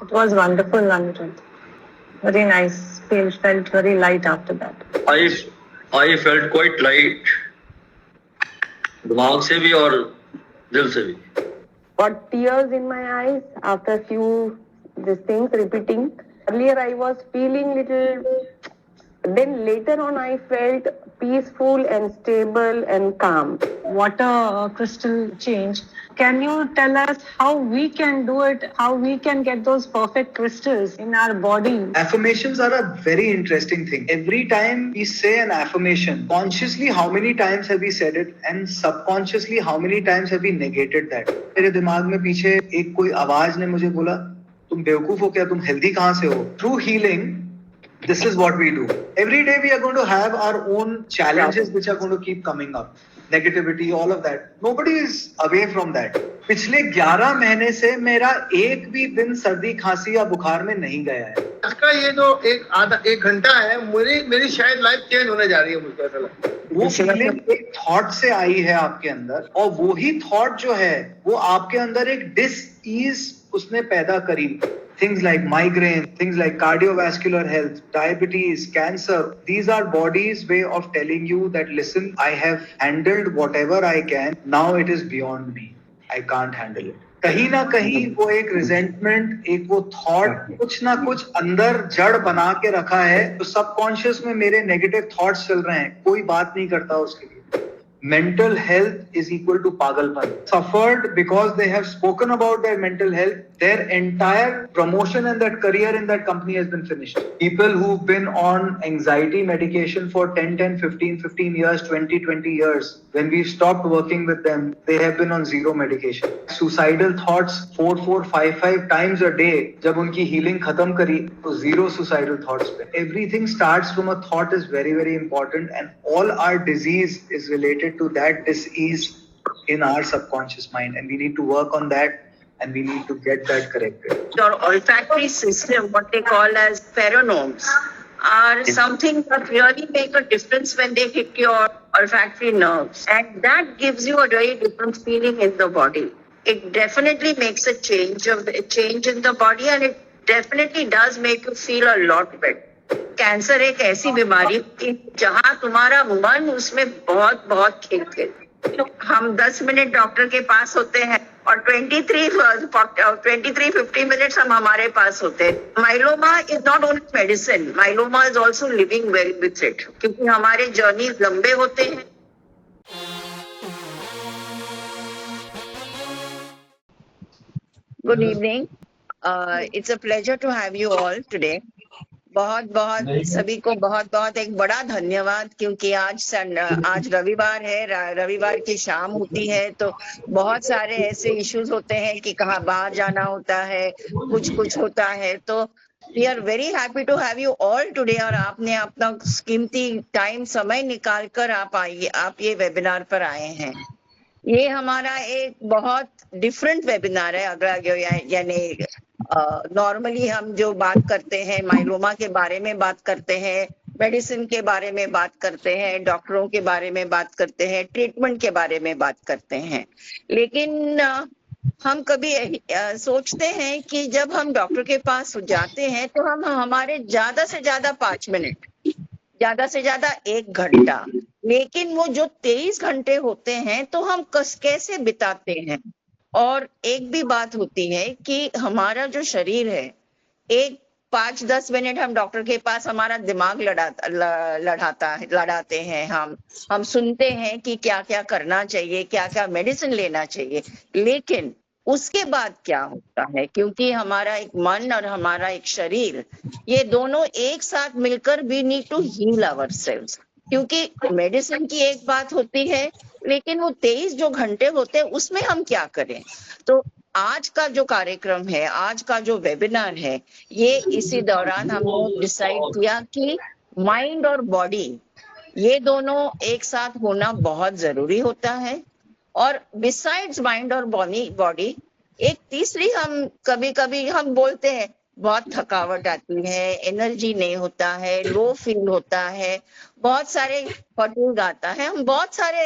It was wonderful, Anirudh. Very nice. Felt very light after that. I felt quite light. दिमाग से भी और दिल से भी. Got tears in my eyes after few these things repeating. Earlier I was feeling little. Then later on I felt peaceful and stable and calm. What a crystal change. Can you tell us how we can do it, how we can get those perfect crystals in our body? Affirmations are a very interesting thing. Every time we say an affirmation, consciously how many times have we said it and subconsciously how many times have we negated that? मेरे दिमाग में पीछे एक कोई आवाज ने मुझे बोला तुम बेवकूफ हो क्या, तुम हेल्दी कहाँ से हो? Through healing, this is what we do. Every day we are going to have our own challenges which are going to keep coming up. Negativity, all of that. Nobody is away from that. पिछले 11 महीने से मेरा एक भी दिन सर्दी खांसी या बुखार में नहीं गया है. इसका ये जो एक घंटा है, मेरी शायद लाइफ चेंज होने जा रही है, मुझे ऐसा लगता है. वो फीलिंग एक थॉट से आई है आपके अंदर और वो ही थॉट जो है वो आपके अंदर एक डिस-ईज उसने पैदा करी. Things like migraine, things like cardiovascular health, diabetes, cancer, these are body's way of telling you that listen, I have handled whatever I can, now it is beyond me. I can't handle it. कहीं ना कहीं वो एक resentment, एक वो thought कुछ ना कुछ अंदर जड़ बना के रखा है. तो सबकॉन्शियस में मेरे नेगेटिव थॉट्स चल रहे हैं, कोई बात नहीं करता उसके लिए. Mental health is equal to pagalpan. Suffered because they have spoken about their mental health. Their entire promotion and that career in that company has been finished. People who've been on anxiety medication for 10, 15 years, 20 years. When we've stopped working with them, they have been on zero medication. Suicidal thoughts 4, 5 times a day. जब उनकी healing खत्म करी तो zero suicidal thoughts पे. Everything starts from a thought is very, very important, and all our disease is related to that dis-ease in our subconscious mind, and we need to work on that and we need to get that corrected. Your olfactory system, what they call as pheromones, are something that really make a difference when they hit your olfactory nerves, and that gives you a very different feeling in the body. It definitely makes a change in the body, and it definitely does make you feel a lot better. Cancer एक ऐसी बीमारी जहां तुम्हारा मन उसमें बहुत बहुत खेलते. हम 10 मिनट डॉक्टर के पास होते हैं और 23-50 मिनट्स हम हमारे पास होते हैं. Myeloma is not only medicine, myeloma is also living well with it, क्योंकि हमारे जर्नी लंबे होते हैं. Good evening. It's a pleasure to have you all today. बहुत सभी को बहुत एक बड़ा धन्यवाद, क्योंकि आज रविवार है, रविवार की शाम होती है तो बहुत सारे ऐसे इश्यूज होते हैं कि कहाँ बाहर जाना होता है, कुछ होता है. तो we are very happy to have you all today. और आपने अपना कीमती टाइम समय निकाल कर आप ये वेबिनार पर आए हैं. ये हमारा एक बहुत डिफरेंट वेबिनार है. अगर यानी नॉर्मली हम जो बात करते हैं माइलोमा के बारे में बात करते हैं, मेडिसिन के बारे में बात करते हैं, डॉक्टरों के बारे में बात करते हैं, ट्रीटमेंट के बारे में बात करते हैं. लेकिन हम कभी सोचते हैं कि जब हम डॉक्टर के पास जाते हैं तो हम हमारे ज्यादा से ज्यादा 5 मिनट, ज्यादा से ज्यादा 1 घंटा, लेकिन वो जो 23 घंटे होते हैं तो हम कैसे बिताते हैं. और एक भी बात होती है कि हमारा जो शरीर है, एक 5-10 मिनट हम डॉक्टर के पास हमारा दिमाग लड़ाते हैं. हम सुनते हैं कि क्या क्या करना चाहिए, क्या क्या मेडिसिन लेना चाहिए, लेकिन उसके बाद क्या होता है, क्योंकि हमारा एक मन और हमारा एक शरीर, ये दोनों एक साथ मिलकर we need to heal ourselves. क्योंकि मेडिसिन की एक बात होती है, लेकिन वो 23 जो घंटे होते हैं उसमें हम क्या करें. तो आज का जो कार्यक्रम है, आज का जो वेबिनार है, ये इसी दौरान हमने डिसाइड किया कि माइंड और बॉडी ये दोनों एक साथ होना बहुत जरूरी होता है. और बिसाइड्स माइंड और बॉडी एक तीसरी, हम कभी हम बोलते हैं बहुत थकावट आती है, एनर्जी नहीं होता है, लो फील होता है, बहुत सारे फटीग आता है. हम बहुत सारे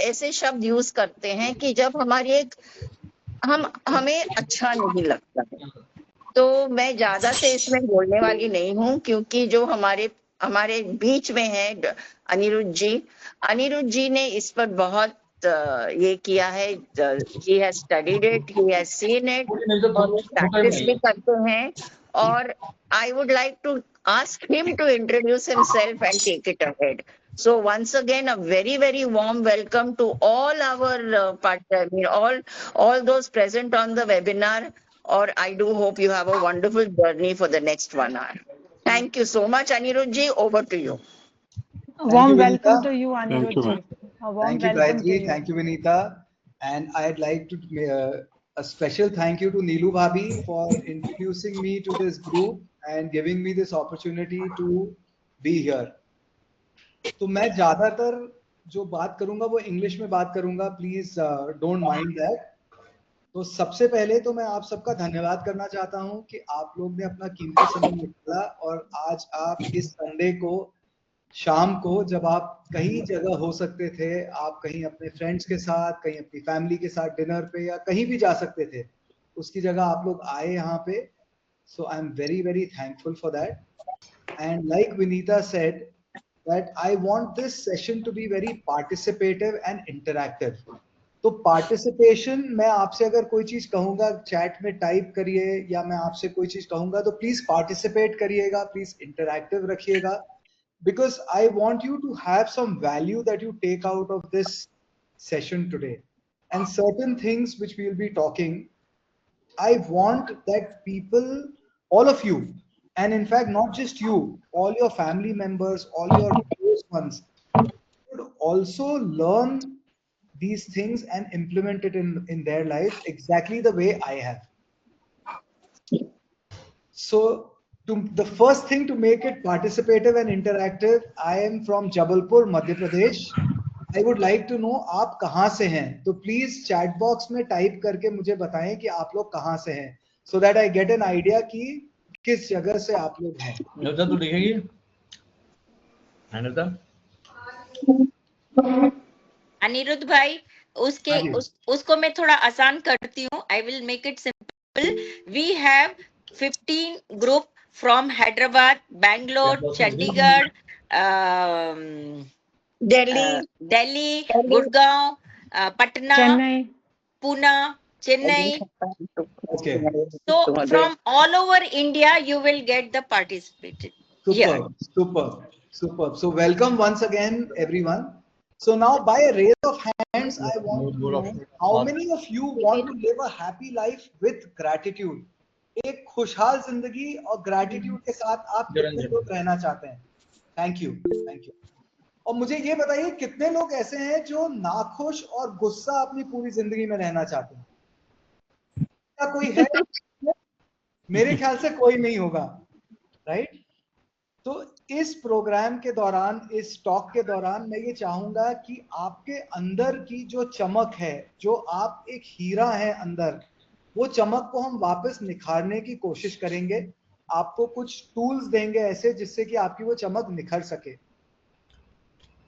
ऐसे शब्द यूज करते हैं कि जब हमारी हमें अच्छा नहीं लगता है. तो मैं ज्यादा से इसमें बोलने वाली नहीं हूँ, क्योंकि जो हमारे हमारे बीच में है अनिरुद्ध जी ने इस पर बहुत ये किया है। He has studied it, he has seen it, और वो प्रैक्टिस भी करते हैं। और I would like to ask him to introduce himself and take it ahead. So once again, a very, very warm welcome to all our all those present on the webinar. Or I do hope you have a wonderful journey for the next 1 hour. Thank you so much, Anirudh ji. Over to you. A Thank warm you, welcome Vinita. to you, Anirudh ji. A warm Thank you, welcome to Gayatri. you. Thank you, Vinita. And I'd like to a special thank you to Neelu Bhabi for introducing me to this group and giving me this opportunity to be here. तो मैं ज्यादातर जो बात करूंगा वो English में बात करूंगा, प्लीज डोंट माइंड दैट। तो सबसे पहले तो मैं आप सबका धन्यवाद करना चाहता हूं कि आप लोग ने अपना कीमती समय निकाला और आज आप इस संडे को शाम को, जब आप कहीं जगह हो सकते थे, आप कहीं अपने फ्रेंड्स के साथ, कहीं अपनी फैमिली के साथ डिनर पे या कहीं भी जा सकते थे, उसकी जगह आप लोग आए यहाँ पे। So I am very very thankful for that. And like Vinita said that I want this session to be very participative and interactive. तो पार्टिसिपेशन, मैं आपसे अगर कोई चीज कहूंगा चैट में टाइप करिए, या मैं आपसे कोई चीज कहूंगा तो प्लीज पार्टिसिपेट करिएगा, प्लीज इंटरैक्टिव रखिएगा, because I want you to have some value that you take out of this session today. And certain things which we will be talking, I want that people, all of you, and in fact not just you, all your family members, all your close ones, should also learn these things and implement it in their life exactly the way I have. So the first thing to make it participative and interactive, I am from Jabalpur, Madhya Pradesh. I would like to know आप कहाँ से हैं, तो please chat box में type करके मुझे बताएं कि आप लोग कहाँ से हैं, so that I get an idea कि किस जगह से आप लोग हैं। नृत्या तू लिखेगी? नृत्या? अनिरुद्ध भाई, उसको मैं थोड़ा आसान करती हूँ। I will make it simple. We have 15 group from Hyderabad, Bangalore, Chandigarh, Delhi, Gurgaon, Patna, Pune, Chennai. Okay. So from all over India, you will get the participant. Superb. So welcome once again, everyone. So now, by a raise of hands, I want to know how many of you want to live a happy life with gratitude. एक खुशहाल जिंदगी और gratitude के साथ आप कितने लोग रहना चाहते हैं? Thank you. और मुझे ये बताइए कितने लोग ऐसे हैं जो नाखुश और गुस्सा अपनी पूरी जिंदगी में रहना चाहते हैं? क्या कोई है? मेरे ख्याल से कोई नहीं होगा, राइट? तो इस प्रोग्राम के दौरान, इस टॉक के दौरान मैं ये चाहूंगा कि आपके अंदर की जो चमक है, जो आप एक हीरा है अंदर, वो चमक को हम वापस निखारने की कोशिश करेंगे। आपको कुछ टूल्स देंगे ऐसे जिससे कि आपकी वो चमक निखर सके।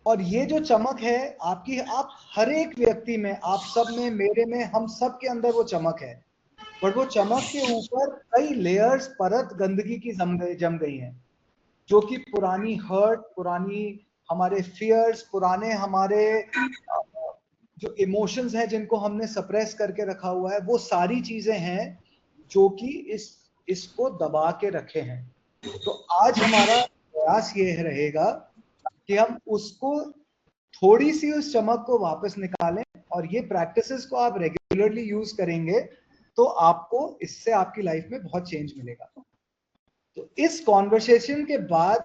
और ये जो चमक है आपकी, आप हर एक व्यक्ति में, आप सब में, मेरे में, हम सब के अंदर वो चमक है, पर वो चमक के ऊपर कई लेयर्स, परत गंदगी की जम गई हैं, जो कि पुरानी हर्ट, पुरानी हमारे फियर्स, पुराने हमारे जो इमोशंस हैं जिनको हमने सप्रेस करके रखा हुआ है, वो सारी चीजें हैं जो कि इसको दबा के रखे हैं। तो आज हमारा प्रयास ये रहेगा कि हम उसको, थोड़ी सी उस चमक को वापस निकालें, और ये प्रैक्टिसेस को आप रेगुलरली यूज करेंगे तो आपको इससे आपकी लाइफ में बहुत चेंज मिलेगा। तो इस कॉन्वर्सेशन के बाद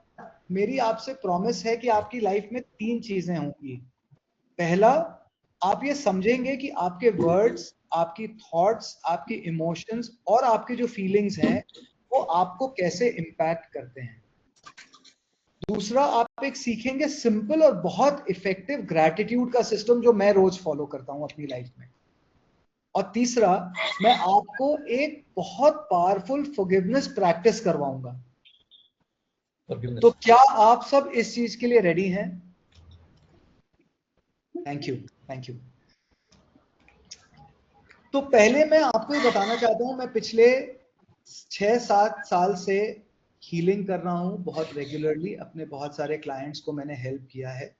मेरी आपसे प्रॉमिस है कि आपकी लाइफ में 3 चीजें होंगी। पहला, आप ये समझेंगे कि आपके वर्ड्स, आपकी थॉट्स, आपकी इमोशंस और आपकी जो फीलिंग्स हैं वो आपको कैसे इम्पैक्ट करते हैं। दूसरा, आप एक सीखेंगे सिंपल और बहुत इफेक्टिव ग्रैटिट्यूड का सिस्टम जो मैं रोज फॉलो करता हूं अपनी लाइफ में। और तीसरा, मैं आपको एक बहुत पावरफुल फॉरगिवनेस प्रैक्टिस करवाऊंगा। तो क्या आप सब इस चीज के लिए रेडी हैं? Thank you. तो पहले मैं आपको ये बताना चाहता हूं, मैं पिछले 6-7 साल से हीलिंग कर रहा हूँ बहुत रेगुलरली। अपने बहुत सारे क्लाइंट्स को मैंने हेल्प किया है,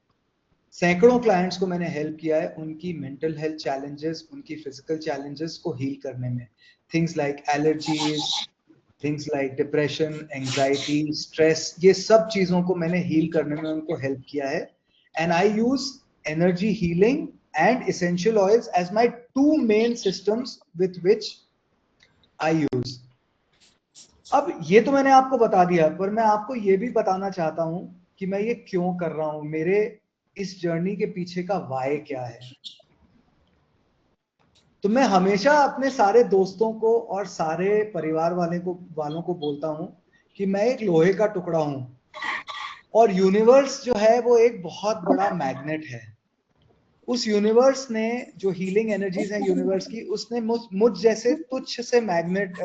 सैकड़ों क्लाइंट्स को मैंने हेल्प किया है उनकी मेंटल हेल्थ चैलेंजेस, उनकी फिजिकल चैलेंजेस को हील करने में। Things like allergies, things like depression, anxiety, stress, ये सब चीजों को मैंने हील करने में उनको हेल्प किया है। And I use energy healing and essential oils as my 2 main systems with which I use. अब ये तो मैंने आपको बता दिया, पर मैं आपको ये भी बताना चाहता हूं कि मैं ये क्यों कर रहा हूं, मेरे इस जर्नी के पीछे का वाय क्या है। तो मैं हमेशा अपने सारे दोस्तों को और सारे परिवार वालों को बोलता हूं कि मैं एक लोहे का टुकड़ा हूं और यूनिवर्स जो है वो एक बहुत बड़ा मैग्नेट है। उस यूनिवर्स ने जो हीलिंग एनर्जीज है यूनिवर्स की, उसने मुझ जैसे तुच्छ से मैग्नेट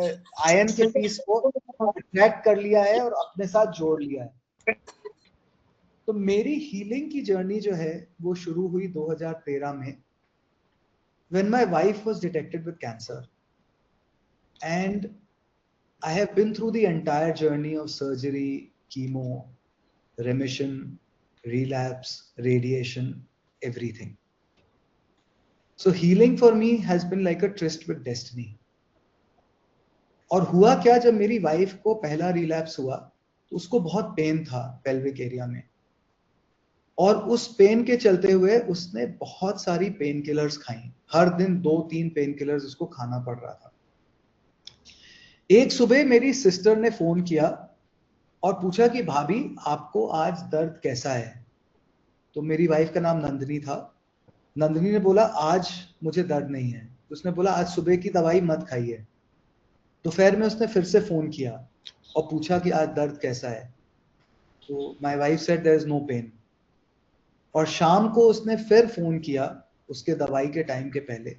आयन के पीस को अट्रैक्ट कर लिया है और अपने साथ जोड़ लिया है। तो मेरी हीलिंग की जर्नी जो है वो शुरू हुई 2013 में, when my wife was detected with cancer, and I have been through the entire journey of surgery, chemo, remission, relapse, radiation, everything. So healing for me has been like a tryst with destiny. और हुआ क्या, जब मेरी wife को पहला relapse हुआ तो उसको बहुत पेन था पेल्विक एरिया में, और उस पेन के चलते हुए उसने बहुत सारी पेन किलर्स खाई। हर दिन 2-3 पेन किलर्स उसको खाना पड़ रहा था। एक सुबह मेरी सिस्टर ने फोन किया और पूछा कि भाभी आपको आज दर्द कैसा है। तो मेरी वाइफ का नाम नंदिनी था। नंदिनी ने बोला आज मुझे दर्द नहीं है। उसने बोला आज सुबह की दवाई मत खाइए। दोपहर में उसने फिर से फोन किया और पूछा कि आज दर्द कैसा है। तो my wife said there is no pain. और शाम को उसने फिर फोन किया उसके दवाई के टाइम के पहले,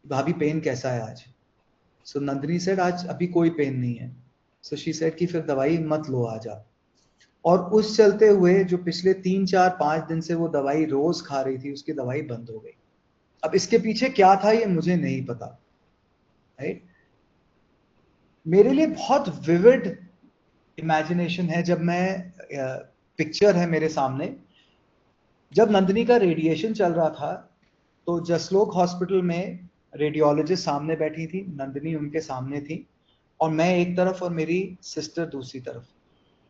भाभी पेन कैसा है आज। सो नंदिनी सेड आज अभी कोई पेन नहीं है। सो शी सेड कि फिर दवाई मत लो आज आप। और उस चलते हुए जो पिछले 3-4-5 दिन से वो दवाई रोज खा रही थी, उसकी दवाई बंद हो गई। अब इसके पीछे क्या था ये मुझे नहीं पता, राइट। मेरे लिए बहुत विविड इमेजिनेशन है। जब मैं पिक्चर है मेरे सामने, जब नंदिनी का रेडिएशन चल रहा था तो जसलोक हॉस्पिटल में रेडियोलॉजिस्ट सामने बैठी थी, नंदिनी उनके सामने थी और मैं एक तरफ और मेरी सिस्टर दूसरी तरफ।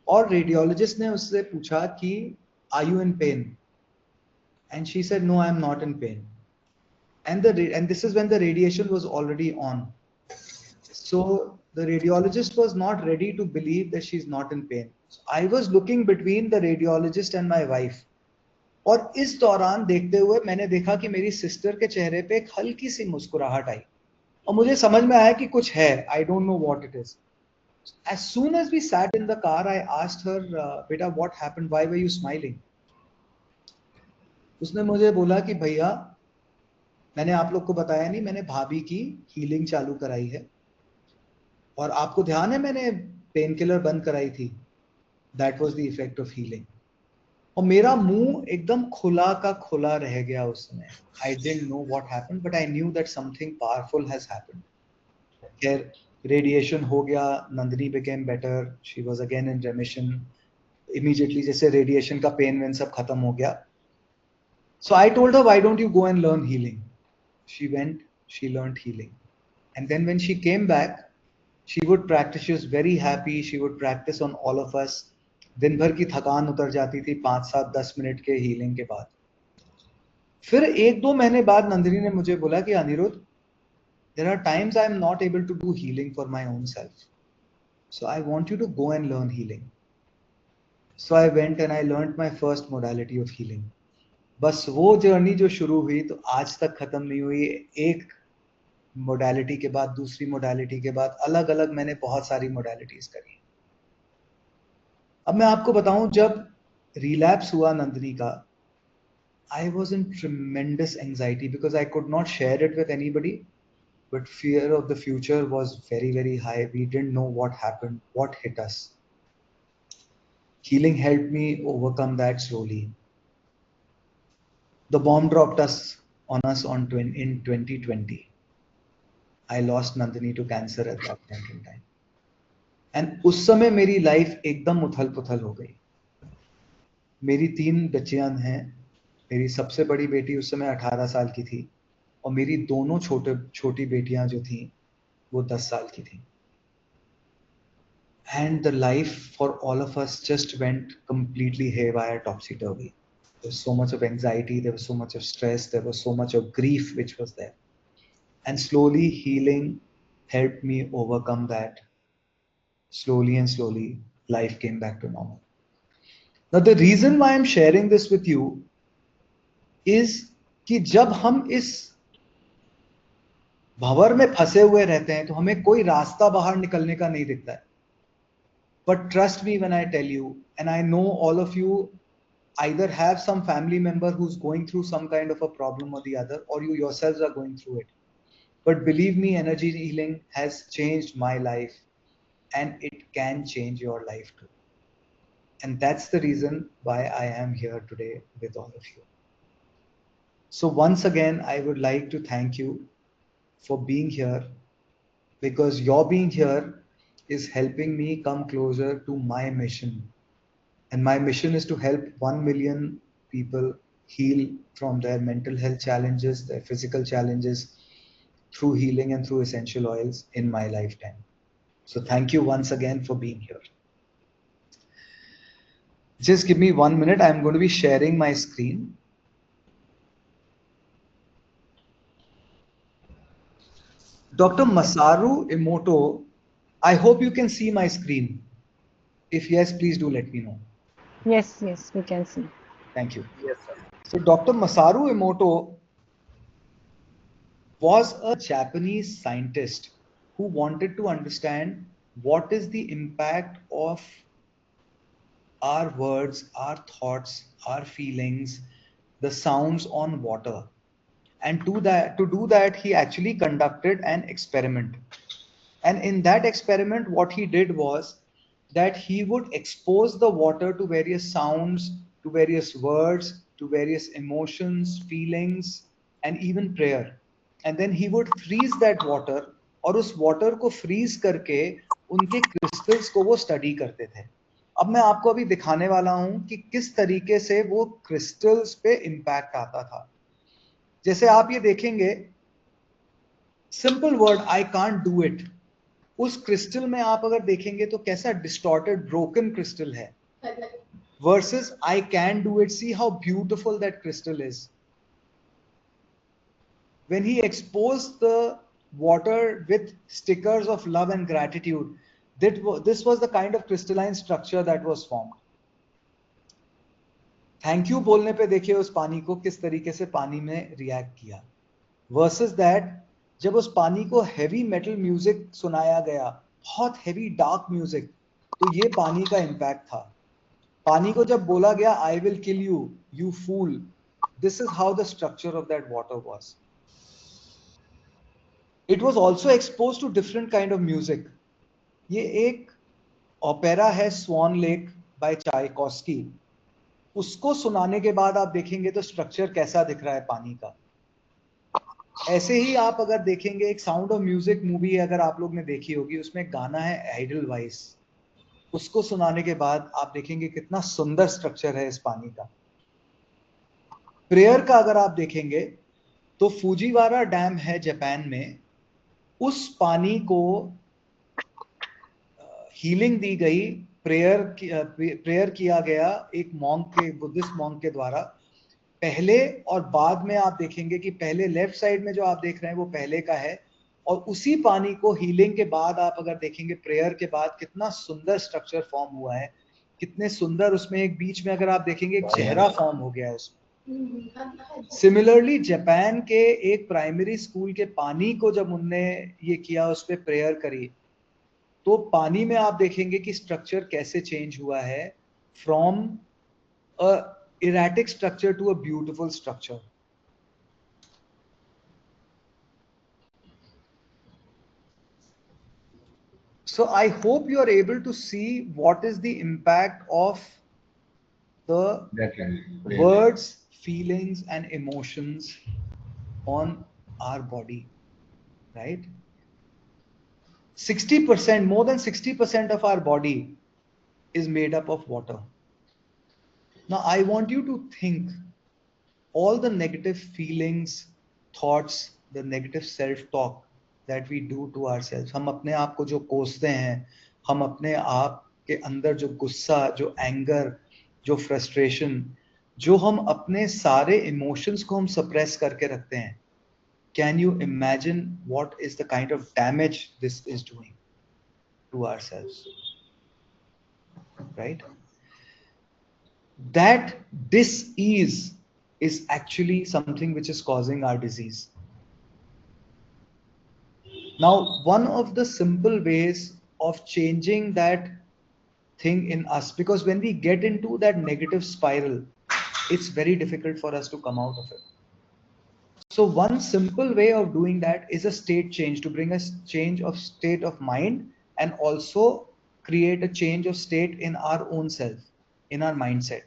और रेडियोलॉजिस्ट ने उससे पूछा कि are you in pain, and she said no I am not in pain, and this is when the radiation was already on. So the radiologist was not ready to believe that she is not in pain. So I was looking between the radiologist and my wife. और इस दौरान देखते हुए मैंने देखा कि मेरी sister के चेहरे पे एक हल्की सी मुस्कुराहट आई और मुझे समझ में आया कि कुछ है। I don't know what it is. As soon as we sat in the car, I asked her, "Beta, what happened? Why were you smiling?" उसने मुझे बोला कि भैया मैंने आप लोग को बताया नहीं, मैंने भाभी की हीलिंग चालू कराई है और आपको ध्यान है मैंने पेन किलर बंद कराई थी। That was the effect of healing. और मेरा मुंह एकदम खुला का खुला रह गया उस समय। I didn't know what happened, but I knew that something powerful has happened. खैर रेडिएशन हो गया, Nandini became better, she was again in remission. Immediately जैसे रेडिएशन का पेन वेन सब खत्म हो गया। So I told her, why don't you go and learn healing. She went, she learned healing, and then when she came back, she would practice. She was very happy. She would practice on all of us. दिन भर की थकान उतर जाती थी 5-7-10 minute के healing के बाद। फिर 1-2 महीने बाद नंदिनी ने मुझे बोला कि Anirudh, there are times I am not able to do healing for my own self, so I want you to go and learn healing. So I went and I learned my first modality of healing. बस वो journey जो शुरू हुई तो आज तक खत्म नहीं हुई। एक मोडालिटी के बाद दूसरी मोडालिटी के बाद अलग अलग मैंने बहुत सारी मोडालिटीज करी। अब मैं आपको बताऊं, जब रिलैप्स हुआ नंदिनी का, I was in tremendous anxiety because I could not share it with anybody, but fear of the future was very very high. We didn't know what happened, what hit us. Healing helped me overcome that slowly. The bomb dropped us on us in 2020. I lost Nandini to cancer at that point in time. And उस समय मेरी life एकदम उथल पुथल हो गई। मेरी 3 बच्चियां हैं। मेरी सबसे बड़ी बेटी उस समय 18 साल की थी और मेरी दोनों छोटी बेटियां जो थी वो 10 साल की थी। And the life for all of us just went completely haywire, topsy-turvy. There was so much of anxiety, there was so much of stress, there was so much of grief which was there. And slowly healing helped me overcome that. Slowly and slowly, life came back to normal. Now, the reason why I'm sharing this with you is कि जब हम इस भंवर में फंसे हुए रहते हैं तो हमें कोई रास्ता बाहर निकलने का नहीं दिखता है। But trust me when I tell you, and I know all of you either have some family member who's going through some kind of a problem or the other, or you yourselves are going through it. But believe me, energy healing has changed my life and it can change your life too. And that's the reason why I am here today with all of you. So once again, I would like to thank you for being here, because your being here is helping me come closer to my mission. And my mission is to help 1 million people heal from their mental health challenges, their physical challenges, through healing and through essential oils in my lifetime. So thank you once again for being here. Just give me 1 minute. I'm going to be sharing my screen. Dr. Masaru Emoto, I hope you can see my screen. If yes, please do let me know. Yes, we can see. Thank you. Yes, sir. So Dr. Masaru Emoto was a Japanese scientist who wanted to understand what is the impact of our words, our thoughts, our feelings, the sounds on water. And to do that, he actually conducted an experiment. And in that experiment, what he did was that he would expose the water to various sounds, to various words, to various emotions, feelings, and even prayer. And then he would freeze that water, और उस water को freeze करके उनके crystals को वो study करते थे। अब मैं आपको अभी दिखाने वाला हूं कि किस तरीके से वो crystals पे impact आता था। जैसे आप ये देखेंगे, simple word I can't do it, उस क्रिस्टल में आप अगर देखेंगे तो कैसा डिस्टॉर्टेड ब्रोकन क्रिस्टल है, versus I can do it, see how beautiful that crystal is. When he exposed the water with stickers of love and gratitude, this was the kind of crystalline structure that was formed. Thank you बोलने पे देखिए उस पानी को किस तरीके से पानी में रिएक्ट किया, वर्सेस दैट जब उस पानी को हेवी मेटल म्यूजिक सुनाया गया, बहुत हेवी डार्क म्यूजिक, तो ये पानी का इम्पैक्ट था। पानी को जब बोला गया I will kill you, you fool, this is how the structure of that water was. It was also exposed to different kind of music. ये एक ओपेरा है स्वान लेक बाय चायकोस्की, उसको सुनाने के बाद आप देखेंगे तो स्ट्रक्चर कैसा दिख रहा है पानी का। ऐसे ही आप अगर देखेंगे एक साउंड ऑफ म्यूजिक मूवी अगर आप लोग ने देखी होगी, उसमें गाना है आइडल वाइस, उसको सुनाने के बाद आप देखेंगे कितना सुंदर स्ट्रक्चर है इस पानी का। प्रेयर का अगर आप देखेंगे तो फूजीवारा डैम है जापान में, उस पानी को हीलिंग दी गई, प्रेयर किया गया एक मॉन्क के, बुद्धिस्ट मॉन्क के द्वारा पहले, और बाद में आप देखेंगे कि पहले लेफ्ट साइड में जो आप देख रहे हैं वो पहले का है, और उसी पानी को हीलिंग के बाद आप अगर देखेंगे प्रेयर के बाद कितना सुंदर स्ट्रक्चर फॉर्म हुआ है, कितने सुंदर, उसमें एक बीच में अगर आप देखेंगे एक चेहरा फॉर्म हो गया है उसमें। सिमिलरली जापान के एक प्राइमरी स्कूल के पानी को जब उनने ये किया, उस पर प्रेयर करी, तो पानी में आप देखेंगे कि स्ट्रक्चर कैसे चेंज हुआ है, from a erratic structure to a beautiful structure. So I hope you are able to see what is the impact of the words, feelings and emotions on our body, right? 60%, more than 60% of our body is made up of water. Now, I want you to think all the negative feelings, thoughts, the negative self-talk that we do to ourselves. हम अपने आप को जो कोसते हैं, हम अपने आप के अंदर जो गुस्सा, जो एंगर, जो फ्रस्ट्रेशन, जो हम अपने सारे इमोशंस को हम सप्रेस करके रखते हैं. Can you imagine what is the kind of damage this is doing to ourselves? Right? That dis-ease is actually something which is causing our disease. Now, one of the simple ways of changing that thing in us, because when we get into that negative spiral, it's very difficult for us to come out of it. So one simple way of doing that is a state change, to bring a change of state of mind and also create a change of state in our own self, in our mindset.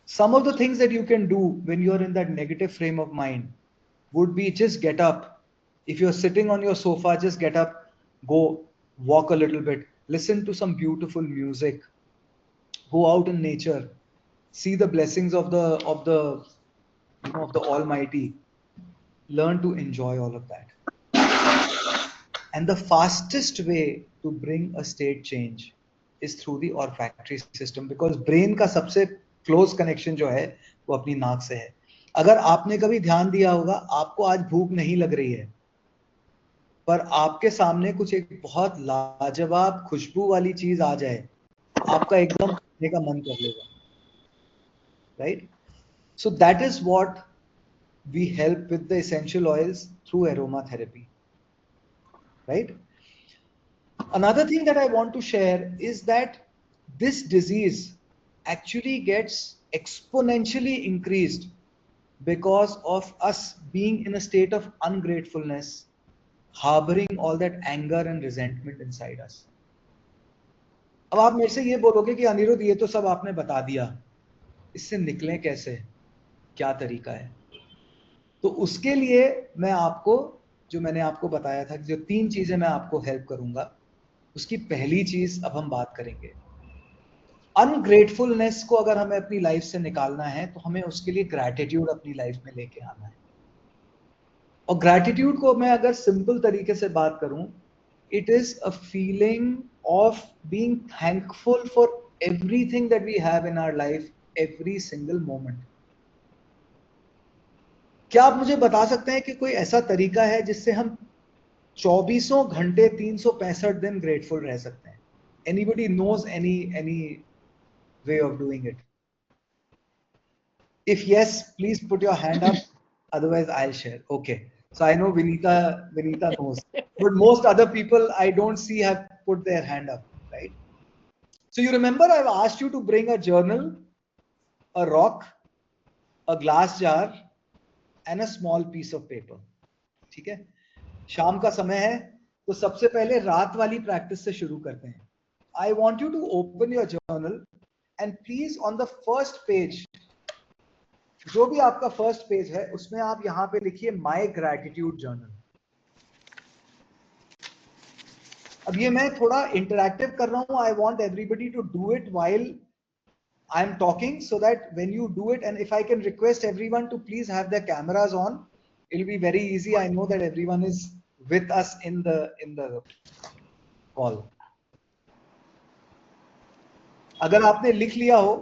Some of the things that you can do when you're in that negative frame of mind would be just get up. If you're sitting on your sofa, just get up, go walk a little bit, listen to some beautiful music, go out in nature, see the blessings of the Almighty, learn to enjoy all of that. And the fastest way to bring a state change is through the olfactory system, because brain का सबसे close connection जो है वो अपनी नाक से है. अगर आपने कभी ध्यान दिया होगा, आपको आज भूख नहीं लग रही है, पर आपके सामने कुछ एक बहुत लाजवाब खुशबू वाली चीज आ जाए, आपका एकदम खाने का मन कर लेगा. Right? So that is what we help with the essential oils through aromatherapy. Right? Another thing that I want to share is that this disease actually gets exponentially increased because of us being in a state of ungratefulness, harboring all that anger and resentment inside us. अब आप मेरे से ये बोलोगे कि अनिरुद्ध ये तो सब आपने बता दिया, इससे निकलें कैसे, क्या तरीका है? तो उसके लिए मैं आपको, जो मैंने आपको बताया था, जो 3 चीजें मैं आपको हेल्प करूंगा, उसकी पहली चीज अब हम बात करेंगे. अनग्रेटफुलनेस को अगर हमें अपनी लाइफ से निकालना है तो हमें उसके लिए ग्रैटिट्यूड अपनी लाइफ में लेके आना है. और ग्रैटिट्यूड को मैं अगर सिंपल तरीके से बात करूं, it is a feeling of being thankful for everything that we have in our life, every single moment. क्या आप मुझे बता सकते हैं कि कोई ऐसा तरीका है जिससे हम 24 घंटे 365 दिन ग्रेटफुल रह सकते हैं? Anybody knows any way of doing it? If yes, please put your hand up. Otherwise, I'll share. Okay. So I know Vinita knows, but most other people I don't see have put their hand up, right? So you remember I've asked you to bring a journal, a rock, a glass jar, and a small piece of paper. ठीक है? शाम का समय है, तो सबसे पहले रात वाली प्रैक्टिस से शुरू करते हैं. I want you to open your journal and please on the first page, जो भी आपका first page है, उसमें आप यहाँ पे लिखिए My Gratitude Journal. अब ये मैं थोड़ा interactive कर रहा हूँ. I want everybody to do it while I'm talking, so that when you do it, and if I can request everyone to please have their cameras on, it'll be very easy. I know that everyone is with us in the call. अगर आपने लिख लिया हो,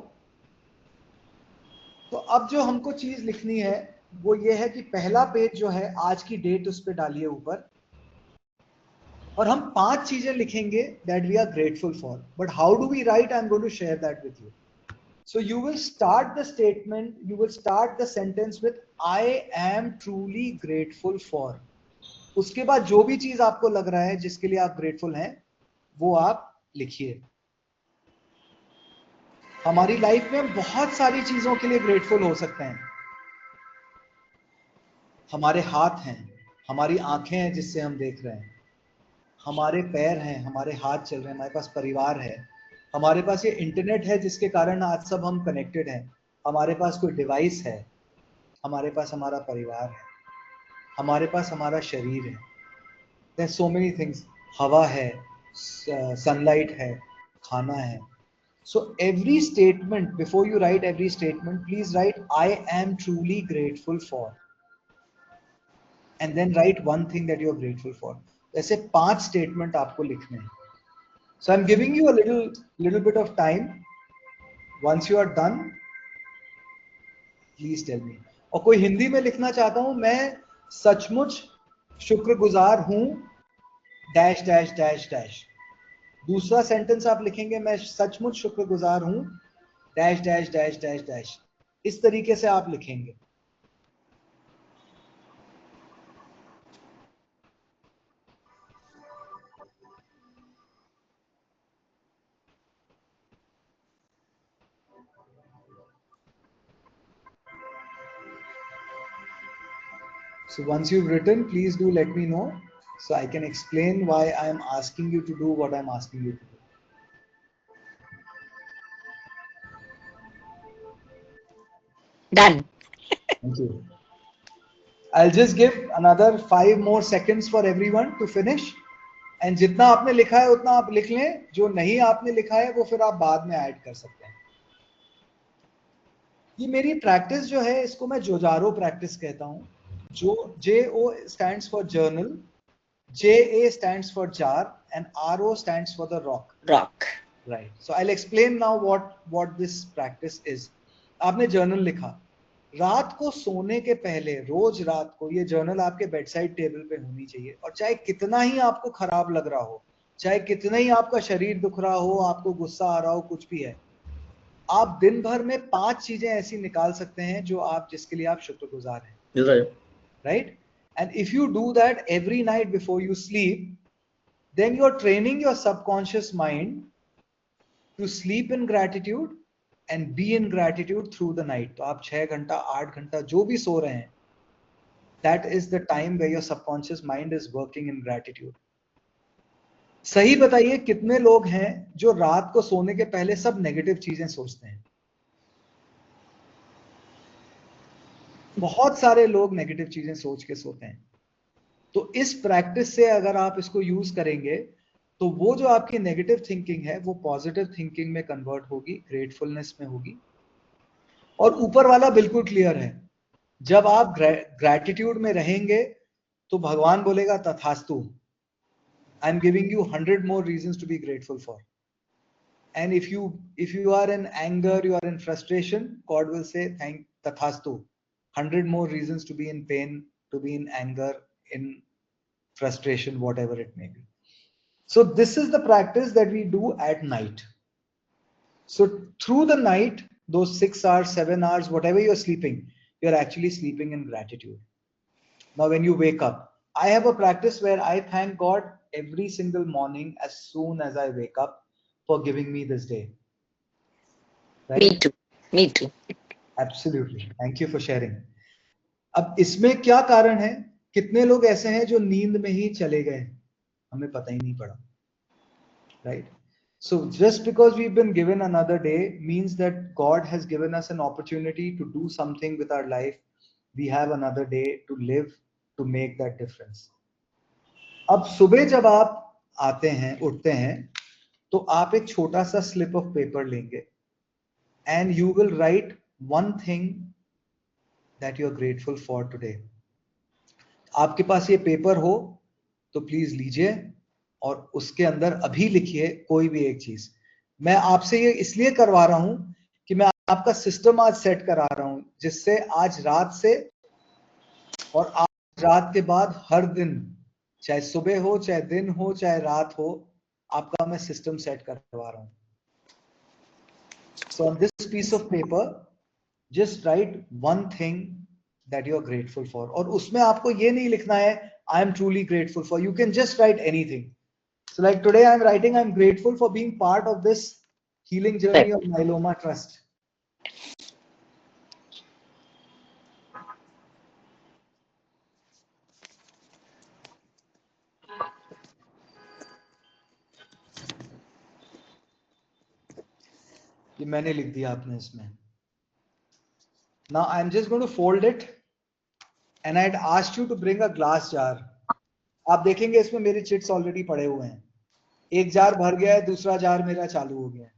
तो अब जो हमको चीज लिखनी है वो ये है कि पहला पेज जो है, आज की डेट उस पर डालिए ऊपर, और हम 5 चीजें लिखेंगे that we are grateful for. But how do we write? I'm going to share that with you. So you will start the statement, you will start the sentence with I am truly grateful for. उसके बाद जो भी चीज आपको लग रहा है जिसके लिए आप grateful हैं, वो आप लिखिए. हमारी लाइफ में बहुत सारी चीजों के लिए ग्रेटफुल हो सकते हैं. हमारे हाथ हैं, हमारी आंखें हैं जिससे हम देख रहे हैं, हमारे पैर हैं, हमारे हाथ चल रहे हैं, हमारे पास परिवार है, हमारे पास ये इंटरनेट है जिसके कारण आज सब हम कनेक्टेड हैं, हमारे पास कोई डिवाइस है, हमारे पास हमारा परिवार है, हमारे पास हमारा शरीर है. there's so many things. हवा है, sunlight है, खाना है. So every statement, before you write every statement, please write I am truly grateful for, and then write one thing that you are grateful for. ऐसे 5 statement आपको लिखने हैं. So I'm giving you a little bit of time. Once you are done, please tell me. और कोई हिंदी में लिखना चाहता हूं, मैं सचमुच शुक्रगुजार हूं डैश डैश डैश डैश. दूसरा सेंटेंस आप लिखेंगे मैं सचमुच शुक्रगुजार हूं dash dash dash dash dash. इस तरीके से आप लिखेंगे. So once you've written, please do let me know so I can explain why I am asking you to do what I'm asking you to do. Done. Thank you. I'll just give another 5 more seconds for everyone to finish. And जितना आपने लिखा है उतना आप लिख लें. जो नहीं आपने लिखा है वो फिर आप बाद में ऐड कर सकते हैं. ये मेरी प्रैक्टिस जो है इसको मैं जोजारो प्रैक्टिस कहता हूं. जो JO stands for journal, JA stands for jar, and RO stands for the rock. Rock. Right. So I'll explain now what this practice is. आपने जर्नल लिखा. रात को सोने के पहले रोज रात को ये जर्नल आपके बेडसाइड टेबल पे होनी चाहिए. और चाहे कितना ही आपको खराब लग रहा हो, चाहे कितना ही आपका शरीर दुख रहा हो, आपको गुस्सा आ रहा हो, कुछ भी है, आप दिन भर में 5 चीजें ऐसी निकाल सकते हैं जो आप जिसके लिए आप शुक्रगुजार हैं. Right? And if you do that every night before you sleep, then you're training your subconscious mind to sleep in gratitude and be in gratitude through the night. तो आप 6 घंटा 8 घंटा जो भी सो रहे हैं, that is the time where your subconscious mind is working in gratitude. सही बताइए कितने लोग हैं जो रात को सोने के पहले सब नेगेटिव चीजें सोचते हैं? बहुत सारे लोग नेगेटिव चीजें सोच के सोते हैं. तो इस प्रैक्टिस से अगर आप इसको यूज करेंगे तो वो जो आपकी नेगेटिव थिंकिंग है वो पॉजिटिव थिंकिंग में कन्वर्ट होगी, ग्रेटफुलनेस में होगी. और ऊपर वाला बिल्कुल क्लियर है. जब आप ग्रैटिट्यूड में रहेंगे तो भगवान बोलेगा तथास्तु. I am giving you 100 more reasons to be grateful for. And if you are in anger, you are in frustration, God will say thank tathastu. 100 more reasons to be in pain, to be in anger, in frustration, whatever it may be. So this is the practice that we do at night. So through the night, those 6 hours, 7 hours, whatever you're sleeping, you're actually sleeping in gratitude. Now when you wake up, I have a practice where I thank God every single morning as soon as I wake up for giving me this day. Right? Me too. Absolutely. Thank you for sharing. अब इसमें क्या कारण है? कितने लोग ऐसे हैं जो नींद में ही चले गए, हमें पता ही नहीं पड़ा. Right? So just because we've been given another day means that God has given us an opportunity to do something with our life. We have another day to live, to make that difference. अब सुबह जब आप आते हैं, उठते हैं, तो आप एक छोटा सा स्लिप ऑफ पेपर लेंगे and you will write one thing that you are grateful for today. आपके पास ये पेपर हो तो प्लीज लीजिए और उसके अंदर अभी लिखिए कोई भी एक चीज. मैं आपसे ये इसलिए करवा रहा हूं कि मैं आपका सिस्टम आज सेट करा रहा हूं जिससे आज रात से और आज रात के बाद हर दिन, चाहे सुबह हो, चाहे दिन हो, चाहे रात हो, आपका मैं सिस्टम सेट करवा रहा हूं. So on this piece of paper, just write one thing that you are grateful for. और उसमें आपको ये नहीं लिखना है I am truly grateful for. You can just write anything. So like today I am writing I am grateful for being part of this healing journey of Myeloma Trust. ये मैंने लिख दिया आपने इसमें. Now I am just going to fold it and I had asked you to bring a glass jar. आप देखेंगे इसमें मेरे चिट्स ऑलरेडी पड़े हुए हैं, एक जार भर गया है, दूसरा जार मेरा चालू हो गया है.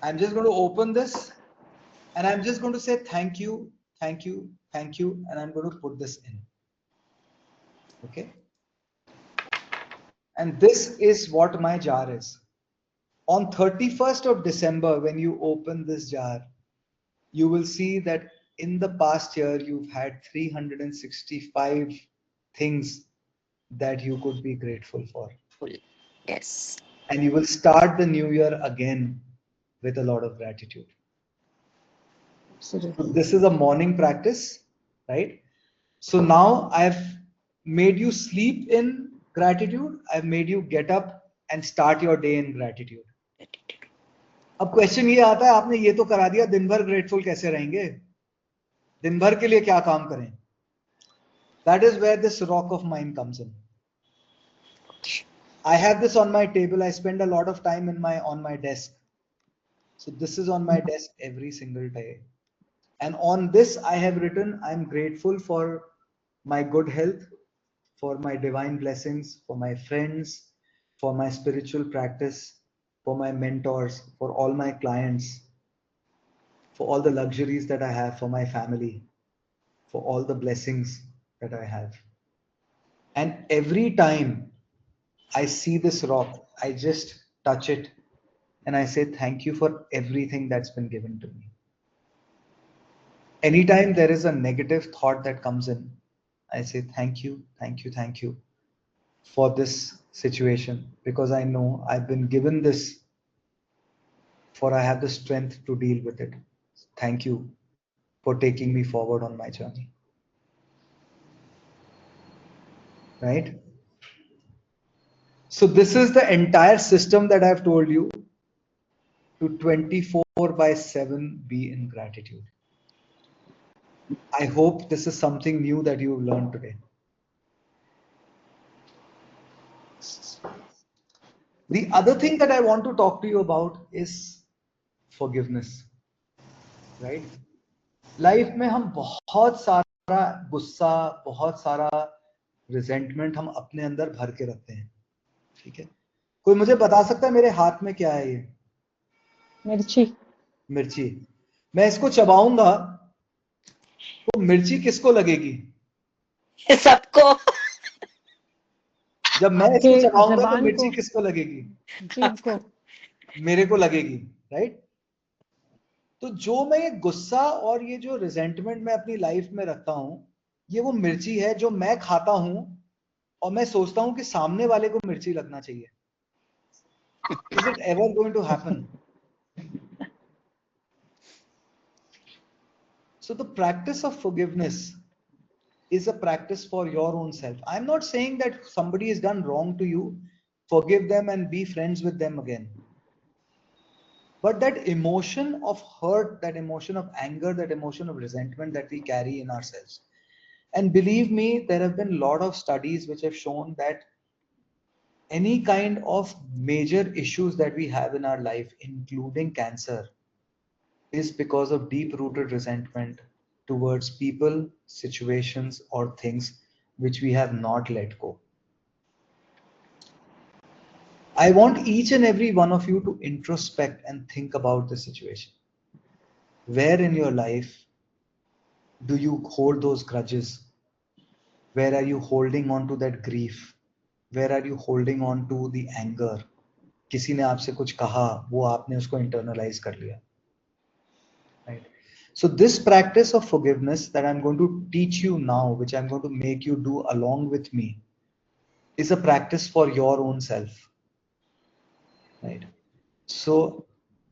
I'm just going to open this and I'm just going to say thank you, thank you, thank you, and I'm going to put this in. Okay. And this is what my jar is. On 31st of December, when you open this jar, you will see that in the past year, you've had 365 things that you could be grateful for. Yes. And you will start the new year again with a lot of gratitude. Absolutely. So this is a morning practice, right? So now I've made you sleep in gratitude. I've made you get up and start your day in gratitude. अब question ये आता है, आपने ये तो करा दिया, दिन भर ग्रेटफुल कैसे रहेंगे? दिन भर के लिए क्या काम करें? That is where this rock of mine comes in. I have this on my table. I spend a lot of time on my desk. So this is on my desk every single day. And on this I have written, I'm grateful for my good health, for my divine blessings, for my friends, for my spiritual practice, for my mentors, for all my clients, for all the luxuries that I have, for my family, for all the blessings that I have. And every time I see this rock, I just touch it and I say, thank you for everything that's been given to me. Anytime there is a negative thought that comes in, I say, thank you, thank you, thank you for this situation, because I know I've been given this, for I have the strength to deal with it. Thank you for taking me forward on my journey. Right? So this is the entire system that I've told you, to 24/7 be in gratitude. I hope this is something new that you've learned today. The other thing that I want to talk to you about is forgiveness. Right? Life में हम बहुत सारा गुस्सा, बहुत सारा resentment हम अपने अंदर भर के रखते हैं. ठीक है, कोई मुझे बता सकता है मेरे हाथ में क्या है? ये मिर्ची. मिर्ची. मैं इसको चबाऊंगा तो मिर्ची किसको लगेगी? सबको. जब मैं आपके इसको चबाऊंगा तो जबान मिर्ची को, किसको लगेगी? जीभ को. मेरे को लगेगी. राइट? तो जो मैं ये गुस्सा और ये जो रिजेंटमेंट मैं अपनी लाइफ में रखता हूं, ये वो मिर्ची है जो मैं खाता हूं और मैं सोचता हूं कि सामने वाले को मिर्ची लगना चाहिए. Is it ever going to happen? So the practice of forgiveness is a practice for your own self. I'm not saying that somebody has done wrong to you, forgive them and be friends with them again. But that emotion of hurt, that emotion of anger, that emotion of resentment that we carry in ourselves. And believe me, there have been a lot of studies which have shown that any kind of major issues that we have in our life, including cancer, is because of deep-rooted resentment towards people, situations, or things which we have not let go. I want each and every one of you to introspect and think about the situation. Where in your life do you hold those grudges? Where are you holding on to that grief? Where are you holding on to the anger? किसी ने आपसे कुछ कहा, वो आपने उसको internalize कर लिया. Right? So this practice of forgiveness that I'm going to teach you now, which I'm going to make you do along with me, is a practice for your own self. Right? So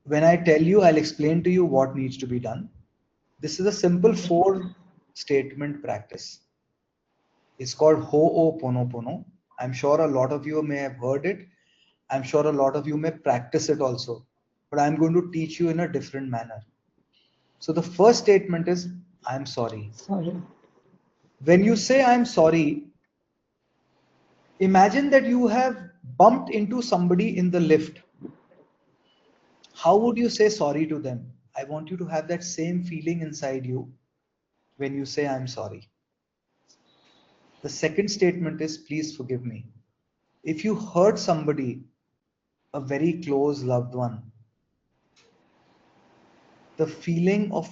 when I tell you, I'll explain to you what needs to be done. This is a simple 4-statement practice. It's called Ho'oponopono. I'm sure a lot of you may have heard it. I'm sure a lot of you may practice it also. But I'm going to teach you in a different manner. So the first statement is, I'm sorry. Sorry. When you say I'm sorry, imagine that you have bumped into somebody in the lift. How would you say sorry to them? I want you to have that same feeling inside you when you say I'm sorry. The second statement is, please forgive me. If you hurt somebody, a very close loved one, the feeling of,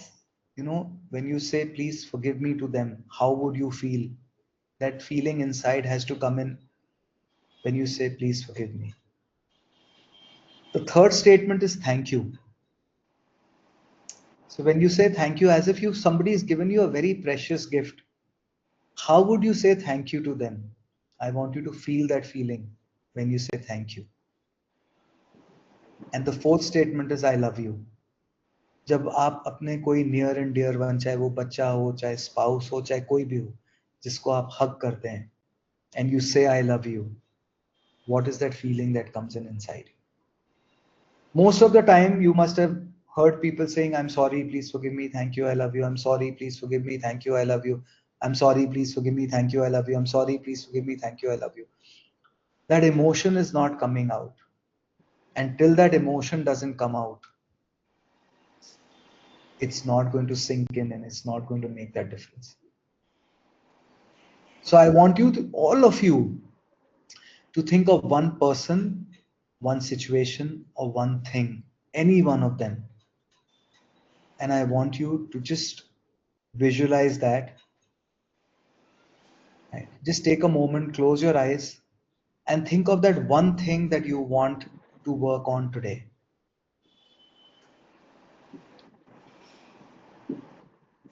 when you say, please forgive me to them, how would you feel? That feeling inside has to come in when you say, please forgive me. The third statement is thank you. So when you say thank you, as if somebody has given you a very precious gift, how would you say thank you to them? I want you to feel that feeling when you say thank you. And the fourth statement is I love you. जब आप अपने कोई near and dear one, चाहे वो बच्चा हो, चाहे spouse हो, चाहे कोई भी हो, जिसको आप hug करते हैं, and you say I love you, what is that feeling that comes in inside you? Most of the time you must have heard people saying, I'm sorry, please forgive me, thank you, I love you. I'm sorry, please forgive me, thank you, I love you. I'm sorry, please forgive me, thank you, I love you. I'm sorry, please forgive me, thank you, I love you. That emotion is not coming out. Until that emotion doesn't come out, it's not going to sink in and it's not going to make that difference. So I want you to, all of you, to think of one person, one situation, or one thing, any one of them. And I want you to just visualize that. Right? Just take a moment, close your eyes, and think of that one thing that you want to work on today.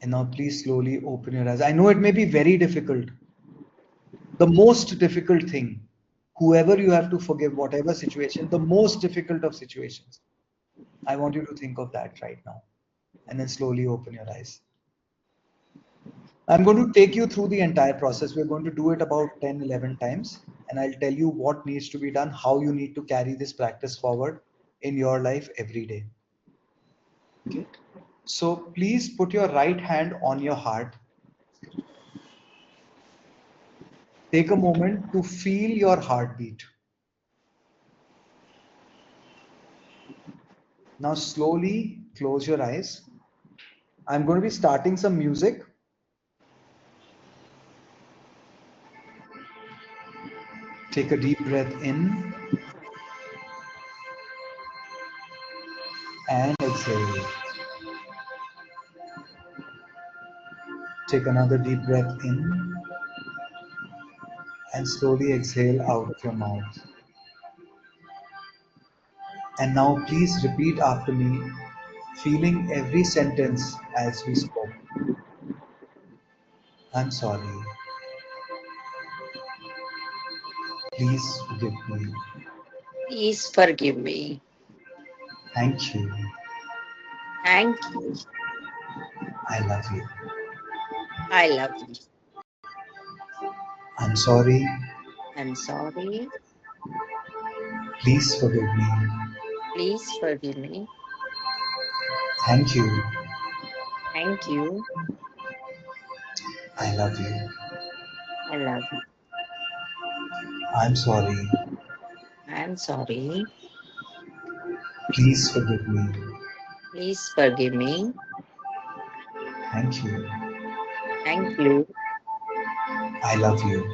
And now please slowly open your eyes. I know it may be very difficult. The most difficult thing, whoever you have to forgive, whatever situation, the most difficult of situations. I want you to think of that right now. And then slowly open your eyes. I'm going to take you through the entire process. We're going to do it about 10, 11 times. And I'll tell you what needs to be done, how you need to carry this practice forward in your life every day. Okay. So please put your right hand on your heart. Take a moment to feel your heartbeat. Now slowly close your eyes. I'm going to be starting some music. Take a deep breath in and exhale. Take another deep breath in and slowly exhale out of your mouth. And now please repeat after me, feeling every sentence as we spoke. I'm sorry. Please forgive me. Please forgive me. Thank you. Thank you. I love you. I love you. I'm sorry. I'm sorry. Please forgive me. Please forgive me. Thank you. Thank you. I love you. I love you. I'm sorry. I'm sorry. Please forgive me. Please forgive me. Thank you. Thank you. I love you.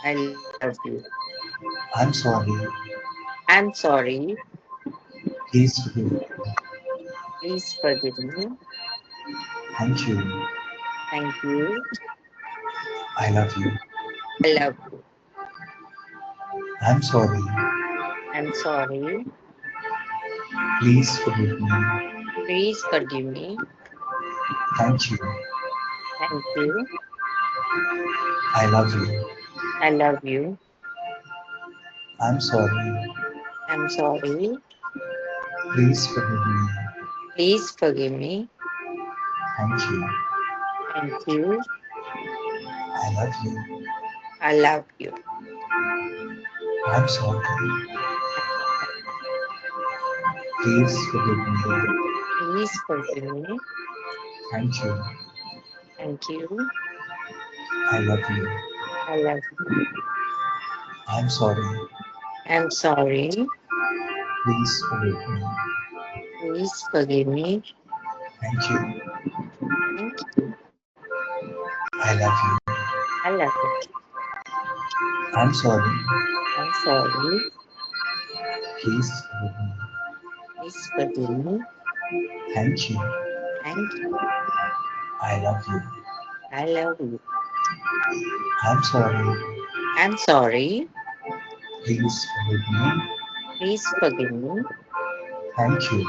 I love you. I'm sorry. I'm sorry. Please forgive me. Please forgive me. Thank you. Thank you. I love you. I love you. I'm sorry. I'm sorry. Please forgive me. Please forgive me. Thank you. Thank you. I love you. I love you. I'm sorry. I'm sorry. Please forgive me. Please forgive me. Thank you. Thank you. I love you. I love you. I'm sorry. Please forgive me. Please forgive me. Thank you. Thank you. I love you. I love you. I'm sorry. I'm sorry. Please forgive me. Please forgive me. Thank you. Thank you. I love you. I love you. I'm sorry. I'm sorry. Please forgive me. Please forgive me. Thank you. Thank you. I love you. I love you. I'm sorry. I'm sorry. Please forgive me. Please forgive me. Thank you.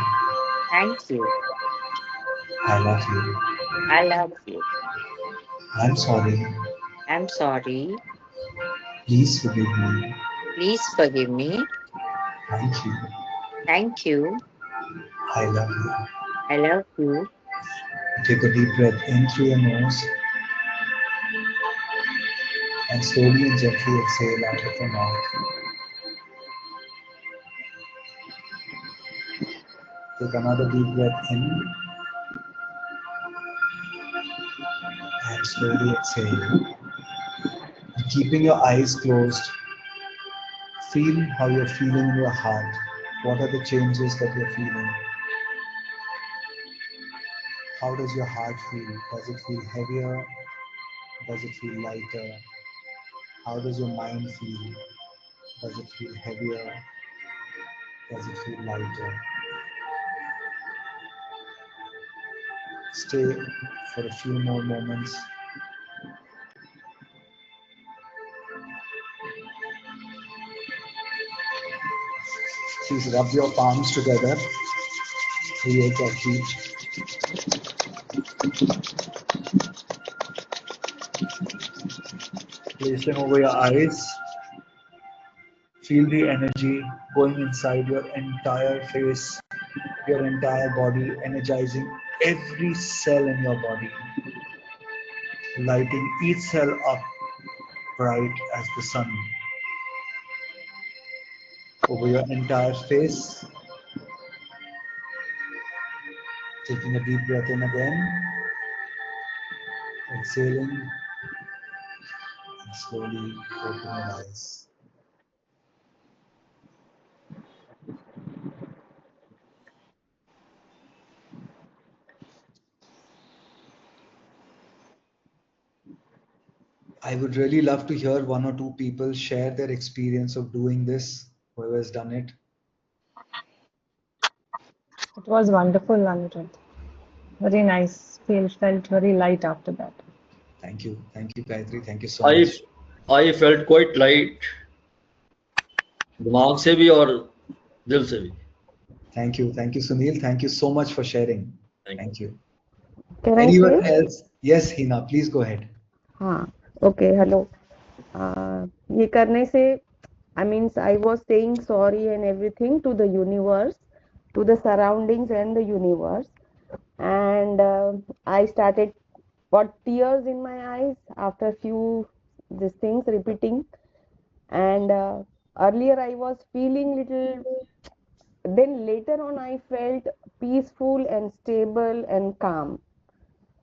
Thank you. I love you. I love you. I'm sorry. I'm sorry. Please forgive me. Please forgive me. Thank you. Thank you. I love you. I love you. Take a deep breath in through your nose and slowly and gently exhale out of your mouth. Take another deep breath in and slowly exhale. And keeping your eyes closed, feel how you're feeling in your heart. What are the changes that you're feeling? How does your heart feel? Does it feel heavier? Does it feel lighter? How does your mind feel? Does it feel heavier? Does it feel lighter? Stay for a few more moments. Please rub your palms together. Create that heat. Place them over your eyes. Feel the energy going inside your entire face, your entire body, energizing every cell in your body, lighting each cell up bright as the sun. Over your entire face. Taking a deep breath in again. Exhaling. And slowly open your eyes. I would really love to hear one or two people share their experience of doing this, whoever has done it. It was wonderful, Anirudh. Very nice. Felt very light after that. Thank you, Gayatri. Thank you so much. I felt quite light, दिमाग से भी और दिल से भी. Thank you, Sunil. Thank you so much for sharing. Thank you. Can I Anyone say? else? Yes, Hina, please go ahead. हाँ, okay, hello. ये करने से, I mean, I was saying sorry and everything to the universe, to the surroundings and the universe, and I started got tears in my eyes after few these things repeating, and earlier I was feeling little. Then later on, I felt peaceful and stable and calm.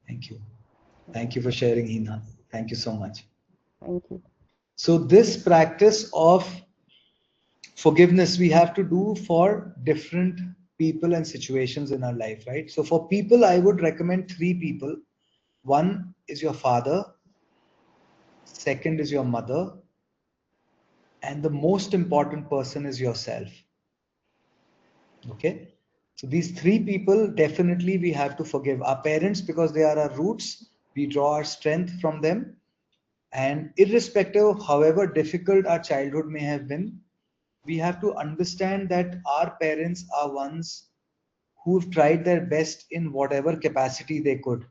Thank you for sharing, Hina. Thank you so much. Thank you. So this practice of forgiveness we have to do for different people and situations in our life, right? So for people, I would recommend 3 people. One is your father, second is your mother, and the most important person is yourself. Okay? So these 3 people, definitely we have to forgive. Our parents, because they are our roots, we draw our strength from them. And irrespective of however difficult our childhood may have been, we have to understand that our parents are ones who've tried their best in whatever capacity they could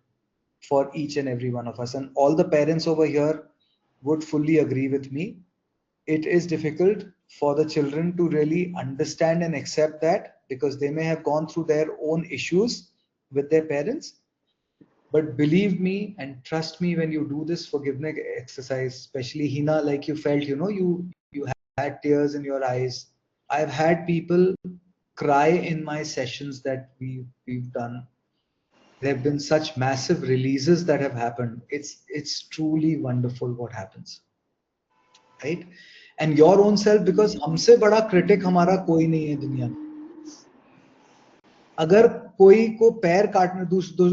for each and every one of us. And all the parents over here would fully agree with me. It is difficult for the children to really understand and accept that, because they may have gone through their own issues with their parents. But believe me and trust me, when you do this forgiveness exercise, especially Hina, like you felt, you had tears in your eyes. I've had people cry in my sessions that we've done. There have been such massive releases that have happened. It's truly wonderful what happens, right? And your own self, because हमसे बड़ा critic हमारा कोई नहीं है दुनिया में. अगर कोई को पैर काटने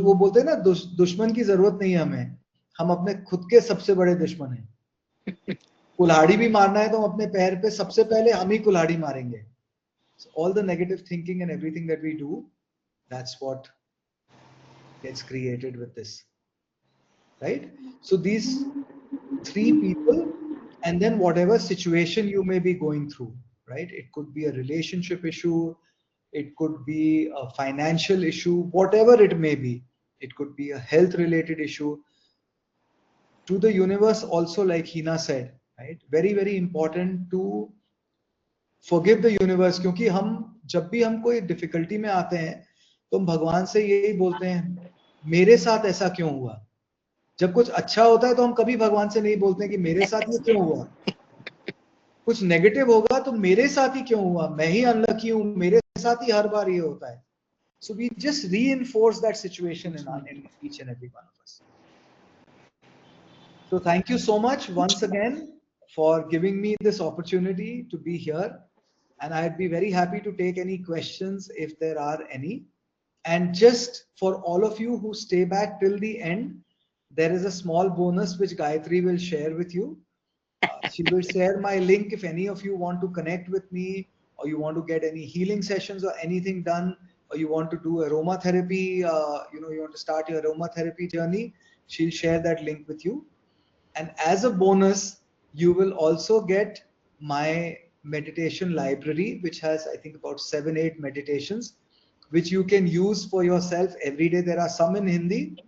वो बोलते हैं ना, दुश्मन की जरूरत नहीं है हमें. हम अपने खुद के सबसे बड़े दुश्मन हैं। कुल्हाड़ी भी मारना है तो हम अपने पैर पे सबसे पहले हम ही कुल्हाड़ी मारेंगे. So all the negative thinking and everything that we do, that's what gets created with this, right? So these three people, and then whatever situation you may be going through, right? It could be a relationship issue, it could be a financial issue, whatever it may be. It could be a health related issue. To the universe also, like Hina said, right? Very, very important to forgive the universe, क्योंकि हम जब भी हम कोई difficulty में आते हैं तो हम भगवान से यही बोलते हैं, मेरे साथ ऐसा क्यों हुआ. जब कुछ अच्छा होता है तो हम कभी भगवान से नहीं बोलते कि मेरे साथ ये क्यों हुआ. कुछ नेगेटिव होगा तो मेरे साथ ही क्यों हुआ, मैं ही अनलकी हूं, मेरे साथ ही हर बार ये होता है. So we just reinforce that situation in each and every one of us. So thank you so much once again for giving me this opportunity to be here, and I'd be very happy to take any questions if there are any. And just for all of you who stay back till the end, there is a small bonus which Gayatri will share with you. She will share my link if any of you want to connect with me, or you want to get any healing sessions or anything done, or you want to do aromatherapy, you want to start your aromatherapy journey. She'll share that link with you. And as a bonus, you will also get my meditation library, which has, I think, about 7-8 meditations, which you can use for yourself every day. There are some in Hindi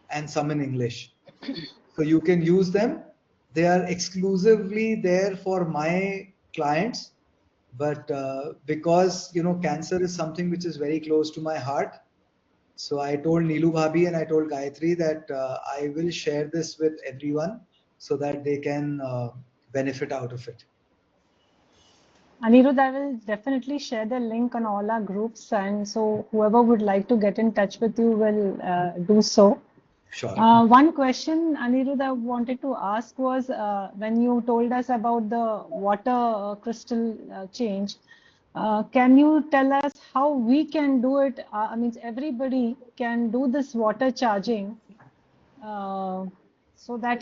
and some in English. So you can use them. They are exclusively there for my clients. But because, cancer is something which is very close to my heart, so I told Neelu Bhabhi and I told Gayatri that I will share this with everyone so that they can benefit out of it. Anirudh, I will definitely share the link on all our groups, and so whoever would like to get in touch with you will do so. Sure. One question, Anirudh, I wanted to ask was when you told us about the water crystal change, can you tell us how we can do it? I mean, everybody can do this water charging so that,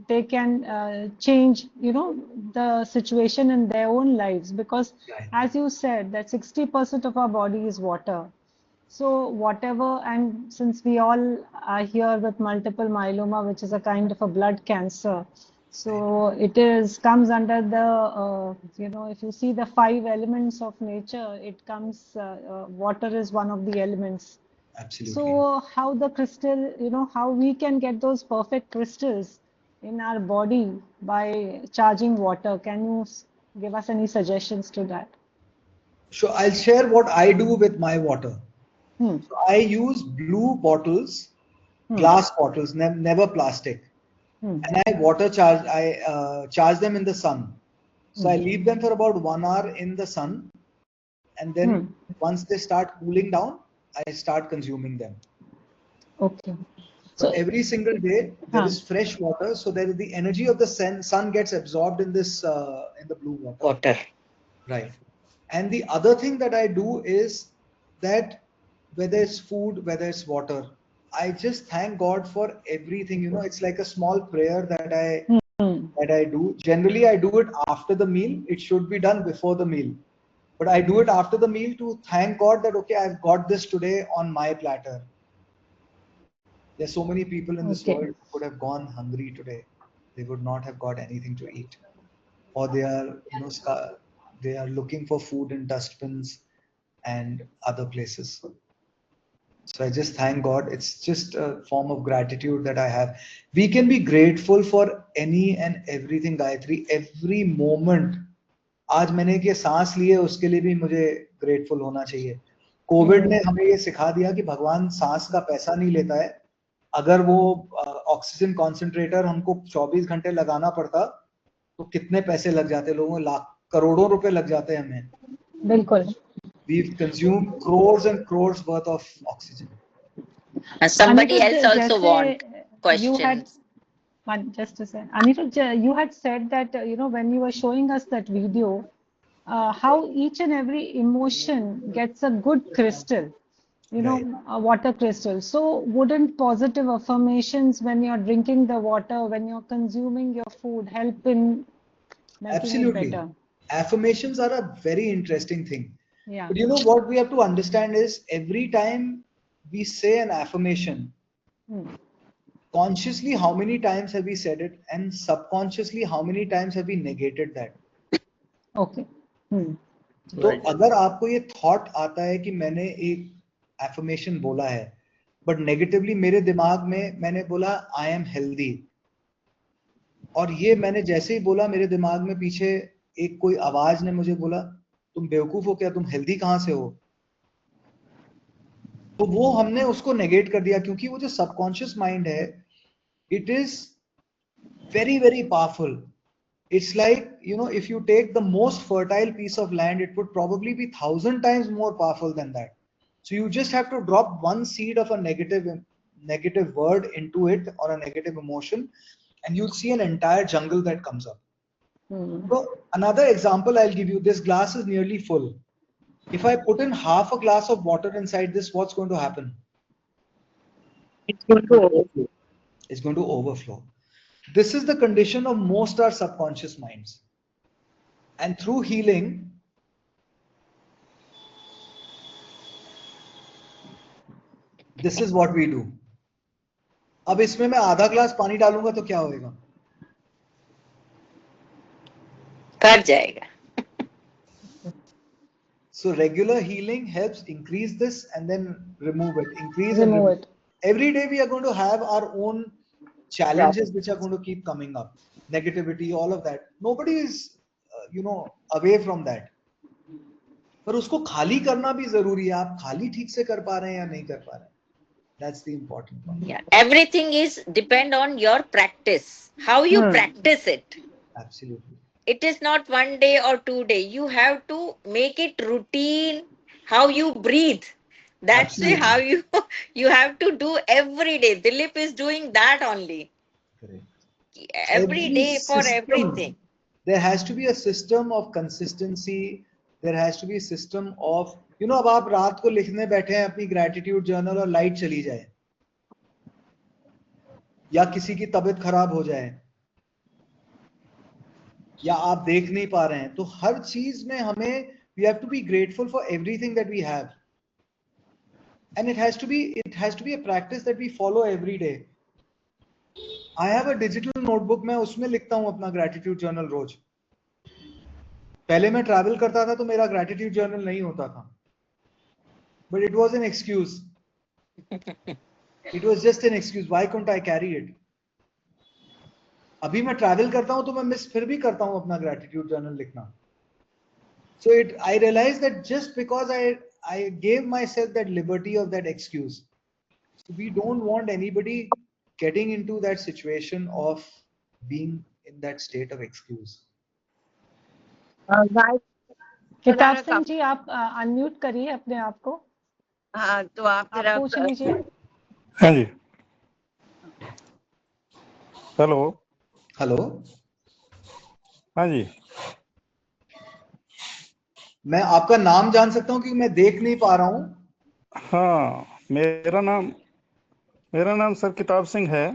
they can change, the situation in their own lives. Because as you said, that 60% of our body is water. So whatever, and since we all are here with multiple myeloma, which is a kind of a blood cancer, so it comes under the, if you see the 5 elements of nature, it comes, water is one of the elements. Absolutely. So how the crystal, how we can get those perfect crystals in our body by charging water? Can you give us any suggestions to that? Sure, I'll share what I do with my water. Hmm. So I use blue bottles, glass bottles, never plastic. And I water charge, I charge them in the sun. So I leave them for about 1 hour in the sun. And then once they start cooling down, I start consuming them. Okay. So every single day there is fresh water. So there is the energy of the sun gets absorbed in this, in the blue water. Right. And the other thing that I do is that whether it's food, whether it's water, I just thank God for everything. It's like a small prayer that I do. Generally, I do it after the meal. It should be done before the meal. But I do it after the meal to thank God that, okay, I've got this today on my platter. There's so many people in this world who could have gone hungry today. They would not have got anything to eat. Or they are, they are looking for food in dustbins and other places. So I just thank God. It's just a form of gratitude that I have. We can be grateful for any and everything, Gayatri. Every moment. आज मैंने ये सांस लिए उसके लिए भी मुझे grateful होना चाहिए. कोविड ने हमें ये सिखा दिया कि भगवान सांस का पैसा नहीं लेता है. अगर वो ऑक्सीजन कॉन्सेंट्रेटर हमको 24 घंटे लगाना पड़ता तो कितने पैसे लग जाते लोगों, लाख करोड़ों रुपए लग जाते हमें. बिल्कुल. We've consumed crores and crores worth of oxygen. Somebody else also want questions. Just a second. Anirudh, you had said that, when you were showing us that video, how each and every emotion gets a good crystal. you know, water crystals. So wouldn't positive affirmations when you're drinking the water, when you're consuming your food, help in making Absolutely. it better? Affirmations are a very interesting thing. Yeah. But you know what we have to understand is every time we say an affirmation, consciously how many times have we said it, and subconsciously how many times have we negated that? Okay. तो अगर आपको ये thought आता है कि मैंने एक affirmation बोला है बट नेगेटिवली मेरे दिमाग में मैंने बोला आई एम हेल्दी, और ये मैंने जैसे ही बोला मेरे दिमाग में पीछे एक कोई आवाज ने मुझे बोला तुम बेवकूफ हो क्या, तुम हेल्दी कहां से हो, तो वो हमने उसको नेगेट कर दिया, क्योंकि वो जो सबकॉन्शियस माइंड है it is very very powerful. It's like, you know, if you take the most fertile piece of land, it would probably be 1,000 times more powerful than that. So you just have to drop one seed of a negative word into it, or a negative emotion, and you'll see an entire jungle that comes up. So another example I'll give you, this glass is nearly full. If I put in half a glass of water inside this, what's going to happen? It's going to overflow. It's going to overflow. This is the condition of most our subconscious minds. And through healing, this is what we do. अब इसमें मैं आधा glass पानी डालूंगा तो क्या होएगा? कर जाएगा. So regular healing helps increase this and then remove it. Increase and Remove remove it. Every day we are going to have our own challenges which are going to keep coming up. Negativity, all of that. Nobody is, away from that. पर उसको खाली करना भी जरूरी है. आप खाली ठीक से कर पा रहे हैं या नहीं कर पा रहे हैं. That's the important part. Yeah, everything is depend on your practice. How you practice it. Absolutely. It is not one day or 2 day. You have to make it routine. How you breathe. That's how you have to do every day. Dilip is doing that only. Correct. Every day for everything. There has to be a system of consistency. There has to be a system of, अब आप रात को लिखने बैठे हैं अपनी gratitude journal और light चली जाए या किसी की तबीयत खराब हो जाए या आप देख नहीं पा रहे हैं, तो हर चीज में हमें we have to be grateful for everything that we have, and it has to be a practice that we follow every day. I have a digital notebook, मैं उसमें लिखता हूं अपना ग्रेटिट्यूड जर्नल रोज. पहले मैं ट्रैवल करता था तो मेरा ग्रेटिट्यूड जर्नल नहीं होता था, but it was an excuse. It was just an excuse. Why couldn't I carry it? अभी मैं ट्रैवल करता हूं तो मैं मिस फिर भी करता हूं अपना ग्रेटिट्यूड जर्नल लिखना. So I realized that just because I gave myself that liberty of that excuse. So we don't want anybody getting into that situation of being in that state of excuse. किताब सिंह जी, आप unmute करिए अपने आप को. हाँ, तो आप पूछ लीजिए. हाँ जी. हेलो. हाँ जी. मैं आपका नाम जान सकता हूँ क्योंकि मैं देख नहीं पा रहा हूँ. हाँ, मेरा नाम सर किताब सिंह है.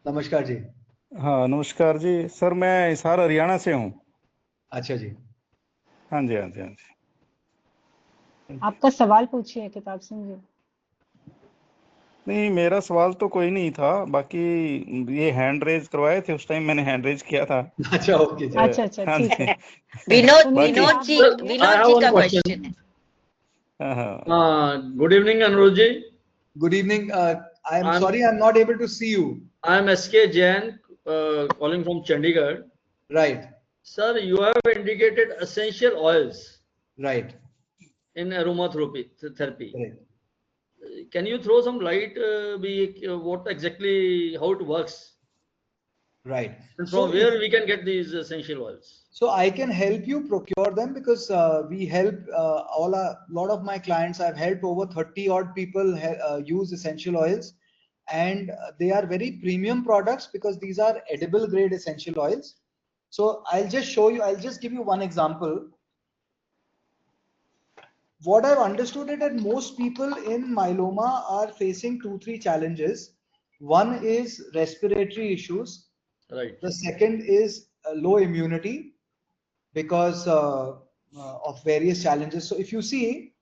नमस्कार जी. हाँ, नमस्कार जी सर, मैं हिसार हरियाणा से हूँ. अच्छा जी. हाँ जी. आपका सवाल पूछिए किताब सिंह जी. नहीं, मेरा सवाल तो कोई नहीं था, बाकी ये हैंड रेज करवाए थे, उस टाइम मैंने हैंड रेज किया था. अच्छा, ओके जी. अच्छा, हाँ ठीक जी. है. विनोद जी का क्वेश्चन है. Good evening, Anuruddh ji. Good evening. I'm sorry, I'm not able to see you. I'm SK Jain, calling from Chandigarh. Right. Sir, you have indicated essential oils. Right. In aromatherapy. Right. Can you throw some light? What exactly, how it works? Right. And from where we can get these essential oils? So I can help you procure them because we help a lot of my clients. I've helped over 30 odd people use essential oils, and they are very premium products because these are edible grade essential oils. So I'll just show you. I'll just give you one example. what I've understood is that most people in myeloma are facing 2-3 challenges. One is respiratory issues. Right. The second is low immunity because of various challenges. So if you see,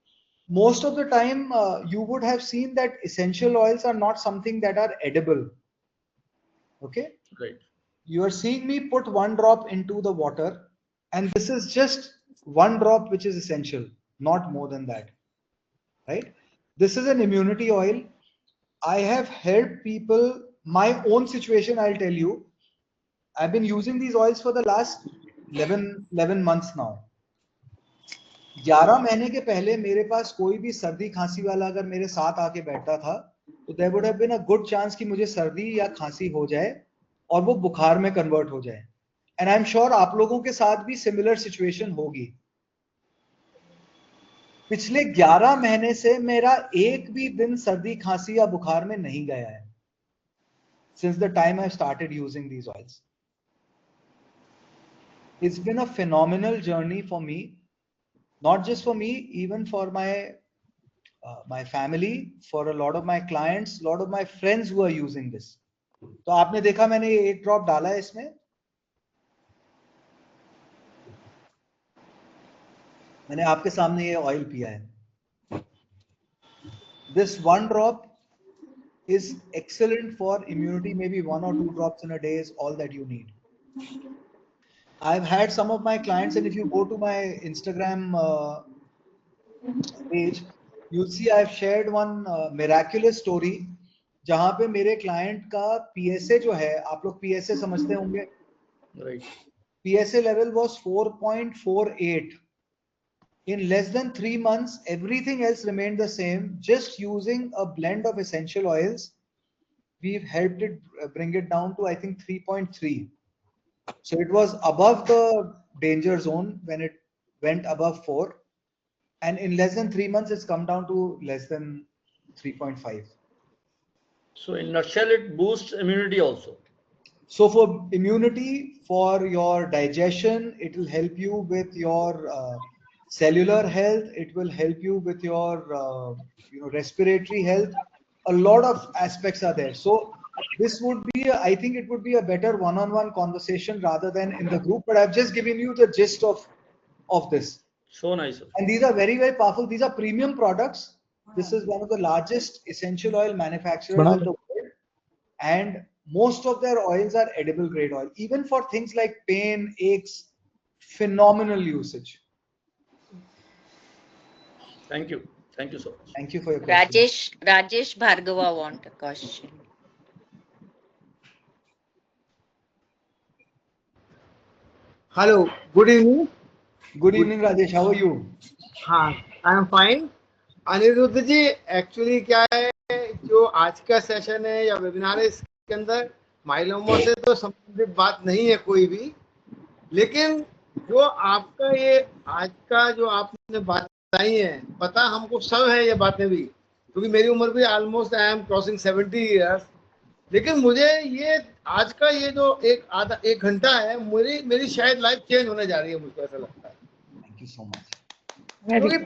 most of the time you would have seen that essential oils are not something that are edible. Okay. Right. You are seeing me put one drop into the water, and this is just one drop which is essential, not more than that. Right? This is an immunity oil. I have helped people, my own situation, I'll tell you. I've been using these oils for the last 11 months now. 11 महीने के पहले मेरे पास कोई भी सर्दी खांसी वाला अगर मेरे साथ आके बैठता था तो there would have been a good chance कि मुझे सर्दी या खांसी हो जाए और वो बुखार में कन्वर्ट हो जाए. And I'm sure आप लोगों के साथ भी similar situation होगी. पिछले 11 महीने से मेरा एक भी दिन सर्दी खांसी या बुखार में नहीं गया है. Since the time I started using these oils. It's been a phenomenal journey for me. Not just for me, even for my family, for a lot of my clients, a lot of my friends who are using this. तो आपने देखा मैंने ये एक drop डाला है इसमें. मैंने आपके सामने ये ऑयल पिया है. This one drop is excellent for immunity. Maybe 1 or 2 drops in a day is all that you need. I've had some of my clients, and if you go to my Instagram page, you'll see I've shared one miraculous story जहां पे मेरे client का PSA जो है, आप लोग PSA समझते होंगे. Right. PSA level was 4.48. In less than 3 months, everything else remained the same. Just using a blend of essential oils, we've helped it bring it down to I think 3.3. So it was above the danger zone when it went above 4, and in less than 3 months it's come down to less than 3.5. So in nutshell, it boosts immunity also. So for immunity, for your digestion, it will help you with your cellular health. It will help you with your respiratory health. A lot of aspects are there. So this would be, I think it would be a better one-on-one conversation rather than in the group. But I've just given you the gist of this. So nice. And these are very, very powerful. These are premium products. This is one of the largest essential oil manufacturers in the world. And most of their oils are edible grade oil. Even for things like pain, aches, phenomenal usage. Thank you. Thank you so much. Thank you for your question. Rajesh Bhargava want a question. Hello, good evening. Good evening, Rajesh. How are you? हाँ, I am fine. Aniruddh ji, actually क्या है, जो आज का session है या webinar है, इसके अंदर माइलोमा से तो संबंधित बात नहीं है कोई भी, लेकिन जो आपका ये आज का जो आपने बात बताई है, पता हमको सब है ये बातें भी, क्योंकि मेरी उम्र भी almost I am crossing 70 years. लेकिन मुझे ये आज का ये जो एक घंटा है, मेरी शायद लाइफ चेंज होने जा रही है, मुझको ऐसा लगता है. Thank you so much. क्योंकि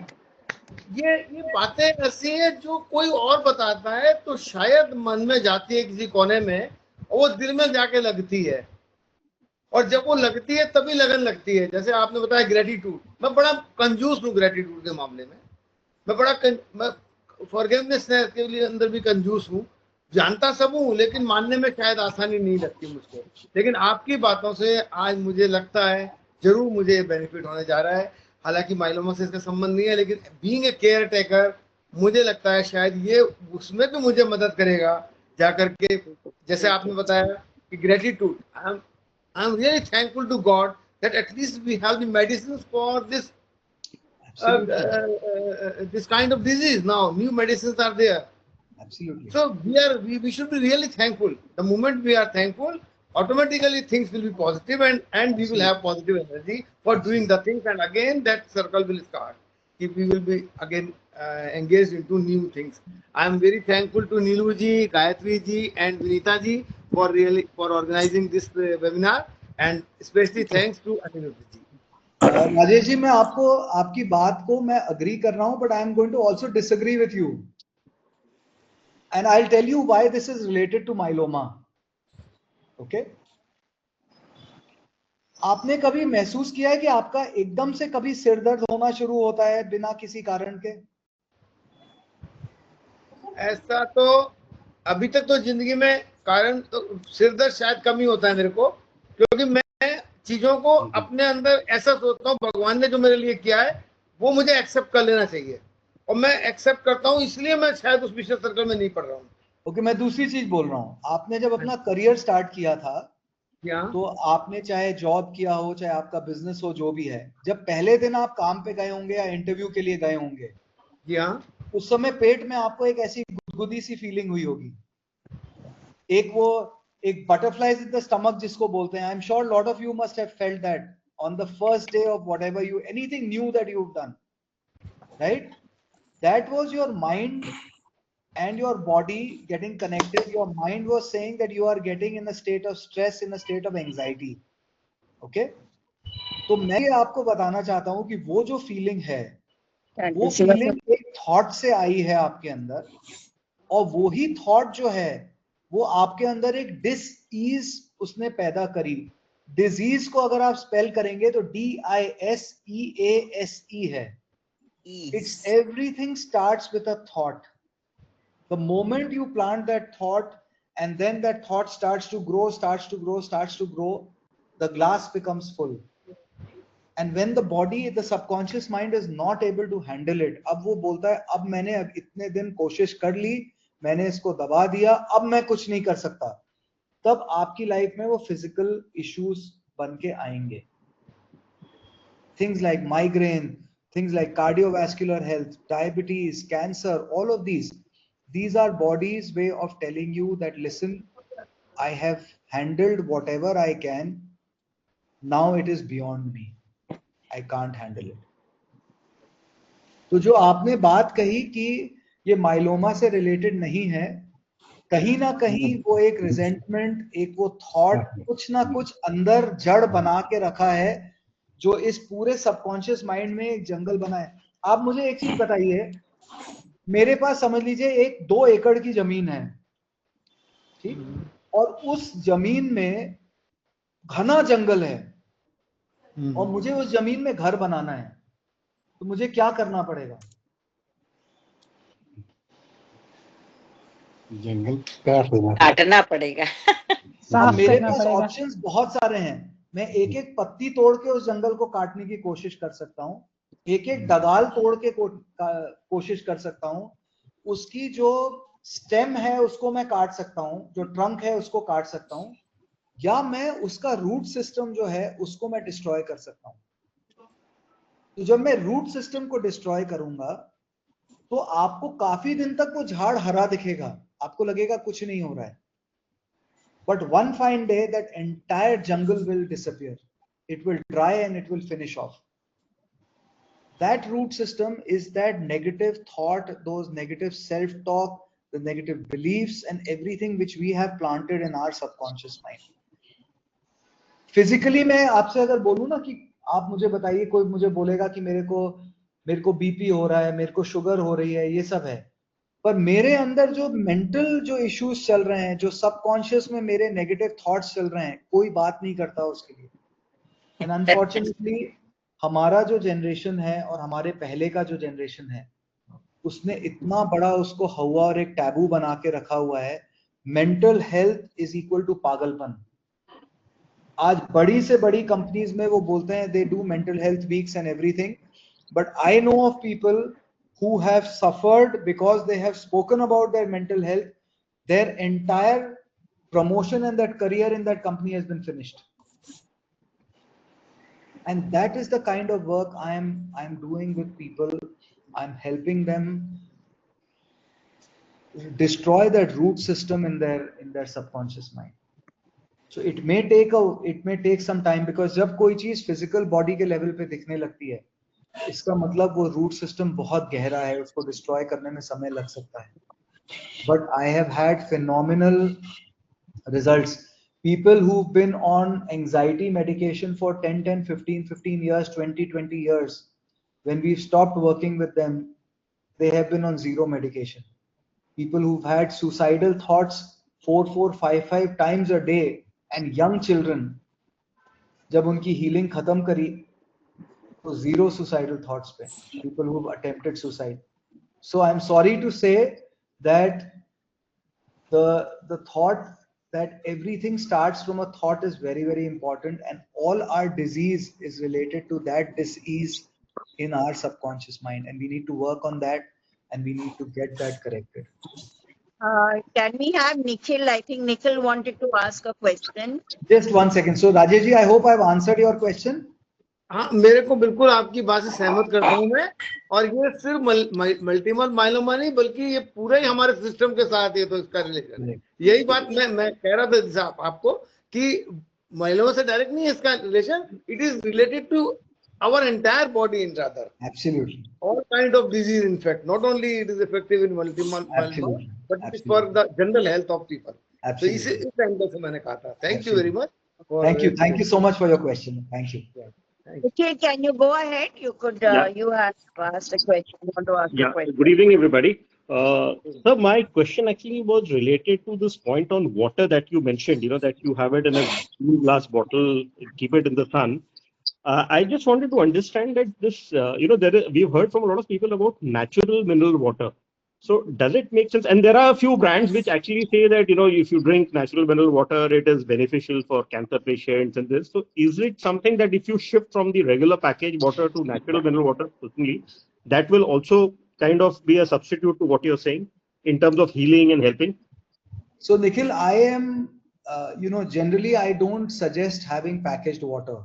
ये बातें ऐसी हैं जो कोई और बताता है तो शायद मन में जाती है किसी कोने में, वो दिल में जाके लगती है, और जब वो लगती है तभी लगन लगती है. जैसे आपने बताया ग्रेटिट्यूड, मैं बड़ा कंजूस हूँ ग्रेटिट्यूड के मामले में. मैं फॉरगिवनेस के लिए अंदर भी कंजूस हूँ. जानता सब हूँ, लेकिन मानने में शायद आसानी नहीं लगती मुझको. लेकिन आपकी बातों से आज मुझे लगता है जरूर मुझे बेनिफिट होने जा रहा है. हालांकि माइलोमा से इसका संबंध नहीं है, लेकिन बीइंग ए केयर टेकर मुझे लगता है शायद ये उसमें भी मुझे मदद करेगा जाकर के. जैसे आपने बताया कि gratitude, I am really thankful to God that at least we have the medicines for this this kind of disease. Now new medicines are there. Absolutely. So we should be really thankful. The moment we are thankful, automatically things will be positive, and we will have positive energy for doing the things, and again that circle will start. If we will be again engaged into new things. I am very thankful to Neelu ji, Gayatri ji, and Vinita ji for organizing this webinar, and especially thanks to Anirudh ji. Rajesh ji, मैं आपकी बात को मैं agree कर रहा हूं, but I am going to also disagree with you, and I will tell you why this is related to myeloma. Okay, आपने कभी महसूस किया है कि आपका एकदम से कभी सिर दर्द होना शुरू होता है बिना किसी कारण के? ऐसा तो अभी तक तो जिंदगी में कारण तो सिर दर्द शायद कम ही होता है मेरे को, क्योंकि मैं चीजों को अपने अंदर ऐसा सोचता हूँ भगवान ने जो मेरे लिए किया है वो मुझे एक्सेप्ट कर लेना चाहिए, और मैं एक्सेप्ट करता हूँ, इसलिए मैं शायद उस विशेष सर्कल में नहीं पढ़ रहा हूँ. ओके, मैं दूसरी चीज बोल रहा हूं. आपने जब अपना करियर स्टार्ट किया था, तो आपने चाहे जॉब किया हो, चाहे आपका बिजनेस हो, जो भी है, जब पहले दिन आप काम पे गए होंगे या इंटरव्यू के लिए गए होंगे, जी हाँ, उस समय पेट में आपको एक ऐसी गुदगुदी सी फीलिंग हुई होगी, एक बटरफ्लाइज इन द स्टमक जिसको बोलते हैं. I am sure lot of you must have felt that on the first day of whatever anything new that you've done, right? That was your mind and your body getting connected. Your mind was saying that you are getting in a state of stress, in a state of anxiety. Okay, तो मैं आपको बताना चाहता हूं कि वो जो feeling है, वो फीलिंग एक थॉट से आई है आपके अंदर, और वो ही थॉट जो है वो आपके अंदर एक डिस-ईज उसने पैदा करी. डिजीज को अगर आप स्पेल करेंगे तो DISEASE है. It's everything starts with a thought. The moment you plant that thought, and then that thought starts to grow, the glass becomes full. And when the body, the subconscious mind is not able to handle it, अब वो बोलता है अब मैंने अब इतने दिन कोशिश कर ली, मैंने इसको दबा दिया, अब मैं कुछ नहीं कर सकता. तब आपकी लाइफ में वो फिजिकल इश्यूज बन के आएंगे. Things like migraine, things like cardiovascular health, diabetes, cancer, all of these are body's way of telling you that listen, I have handled whatever I can, now it is beyond me, I can't handle it. तो जो आपने बात कही कि ये myeloma से related नहीं है, कहीं ना कहीं वो एक रिजेंटमेंट, एक वो थॉट कुछ ना कुछ अंदर जड़ बना के रखा है, जो इस पूरे सबकॉन्शियस माइंड में एक जंगल बना है. आप मुझे एक चीज बताइए, मेरे पास समझ लीजिए एक 2 एकड़ की जमीन है, ठीक, और उस जमीन में घना जंगल है, और मुझे उस जमीन में घर बनाना है, तो मुझे क्या करना पड़ेगा? जंगल काटना काटना पड़ेगा. साफ मेरे करना पास पड़ेगा. ऑप्शंस बहुत सारे हैं. मैं एक एक पत्ती तोड़ के उस जंगल को काटने की कोशिश कर सकता हूँ, एक एक डगाल तोड़ के कोशिश कर सकता हूँ, उसकी जो स्टेम है उसको मैं काट सकता हूँ, जो ट्रंक है उसको काट सकता हूँ, या मैं उसका रूट सिस्टम जो है उसको मैं डिस्ट्रॉय कर सकता हूँ. तो जब मैं रूट सिस्टम को डिस्ट्रॉय करूंगा तो आपको काफी दिन तक वो झाड़ हरा दिखेगा, आपको लगेगा कुछ नहीं हो रहा है. But one fine day, that entire jungle will disappear. It will dry and it will finish off. That root system is that negative thought, those negative self-talk, the negative beliefs, and everything which we have planted in our subconscious mind. Physically, मैं आपसे अगर बोलूँ ना कि आप मुझे बताइए, कोई मुझे बोलेगा कि मेरे को बीपी हो रहा है, मेरे को शुगर हो रही है, ये सब है, पर मेरे अंदर जो मेंटल जो इश्यूज चल रहे हैं, जो सबकॉन्शियस में मेरे नेगेटिव थॉट्स चल रहे हैं, कोई बात नहीं करता उसके लिए. एंड अनफॉर्चुनेटली हमारा जो जनरेशन है और हमारे पहले का जो जनरेशन है, उसने इतना बड़ा उसको हवा और एक टैबू बना के रखा हुआ है. Mental health is equal to पागलपन. आज बड़ी से बड़ी कंपनीज में वो बोलते हैं they do mental health weeks and everything, but I know of people who have suffered because they have spoken about their mental health. Their entire promotion and that career in that company has been finished. And that is the kind of work I'm doing with people. I'm helping them destroy that root system in their subconscious mind. So it may take some time, because जब कोई चीज physical body के level पे दिखने लगती है, इसका मतलब वो रूट सिस्टम बहुत गहरा है, उसको डिस्ट्रॉय करने में समय लग सकता है. But I have had phenomenal results. People who've been on anxiety medication for 10, 15 years, 20 years, when we've stopped working with them, they have been on zero medication. People who've had suicidal thoughts 4, 4, 5 times a day, and young children, जब उनकी healing खत्म करी, तो zero suicidal thoughts पे, people who've attempted suicide. So I'm sorry to say that the thought that everything starts from a thought is very, very important, and all our disease is related to that disease in our subconscious mind, and we need to work on that, and we need to get that corrected. Can we have Nikhil? I think Nikhil wanted to ask a question. Just 1 second. So Rajesh ji, I hope I've answered your question. हाँ, मेरे को बिल्कुल आपकी बात से सहमत करता हूँ मैं, और ये सिर्फ मल्टीपल माइलोमा नहीं बल्कि ये पूरा ही हमारे सिस्टम के साथ है, तो इसका रिलेशन है। यही बात मैं कह रहा था जैसे आपको कि माइलोमा से डायरेक्ट नहीं है इसका relation, it is related to our entire body in rather. Absolutely. All kind of disease, in fact, not only it is effective in multiple myeloma, but it is for the general health of people. Absolutely. So इस angle से मैंने कहा था. Thank you very much. Thank you so much for your question. Thank you. Okay, can you go ahead? You could, you have asked a question. You want to ask a question? Good evening, everybody. Sir, my question actually was related to this point on water that you mentioned, that you have it in a glass bottle, keep it in the sun. I just wanted to understand that this, we've heard from a lot of people about natural mineral water. So does it make sense? And there are a few brands which actually say that, if you drink natural mineral water, it is beneficial for cancer patients and this. So is it something that if you shift from the regular packaged water to natural mineral water, personally, that will also kind of be a substitute to what you're saying in terms of healing and helping? So Nikhil, I am, generally I don't suggest having packaged water.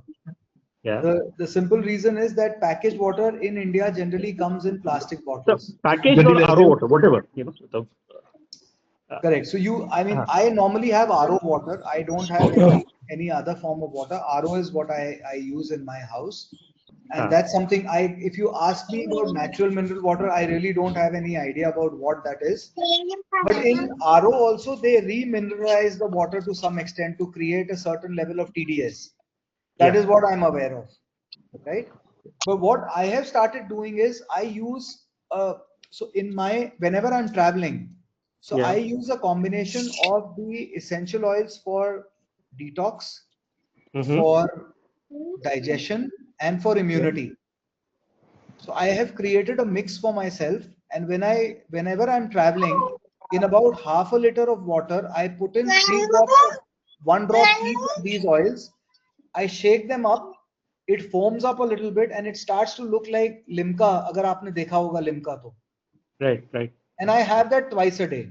Yeah. The simple reason is that packaged water in India generally comes in plastic bottles. So packaged or RO water, whatever, Correct. So I normally have RO water. I don't have any other form of water. RO is what I use in my house. And that's something if you ask me about natural mineral water, I really don't have any idea about what that is. But in RO also, they remineralize the water to some extent to create a certain level of TDS. That is what I'm aware of, right? But what I have started doing is I use, whenever I'm traveling, I use a combination of the essential oils for detox, for digestion, and for immunity. So I have created a mix for myself, and whenever I'm traveling, in about half a liter of water, I put in 1 drop each of these oils. I shake them up, it foams up a little bit, and it starts to look like limca. Agar aapne dekha hoga limca to. Right. And I have that twice a day.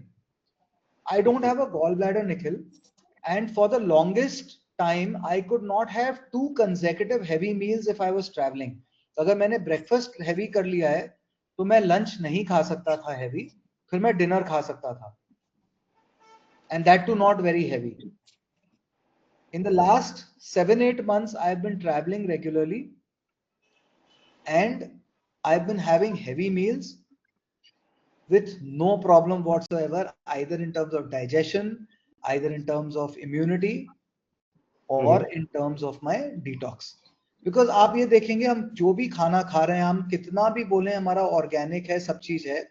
I don't have a gallbladder, Nikhil, and for the longest time, I could not have 2 consecutive heavy meals if I was traveling. अगर मैंने breakfast heavy कर लिया है, तो मैं lunch नहीं खा सकता था heavy, फिर मैं dinner खा सकता था. And that too not very heavy. In the last 7-8 months, I've been traveling regularly, and I've been having heavy meals with no problem whatsoever, either in terms of digestion, either in terms of immunity, or in terms of my detox. Because आप ये देखेंगे हम जो भी खाना खा रहे हैं, हम कितना भी बोले हमारा organic है, सब चीज है,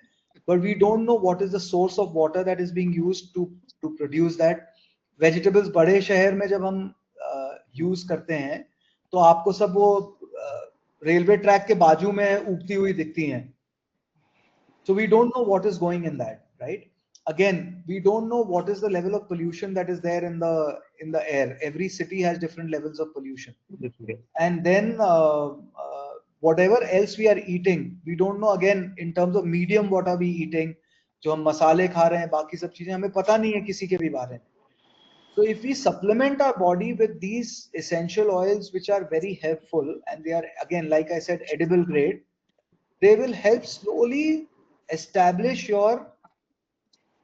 but we don't know what is the source of water that is being used to produce that. Vegetables बड़े शहर में जब हम यूज करते हैं, तो आपको सब वो रेलवे ट्रैक के बाजू में उगती हुई दिखती हैं. So we don't know what is going in that, right? Again, we don't know what is the level of pollution that is there in the air. Every city has different levels of pollution. And then whatever else we are eating, we don't know, again, in terms of medium, what are we eating? जो हम मसाले खा रहे हैं, बाकी सब चीजें हमें पता नहीं है किसी के भी बारे में. So if we supplement our body with these essential oils, which are very helpful, and they are, again, like I said, edible grade, they will help slowly establish your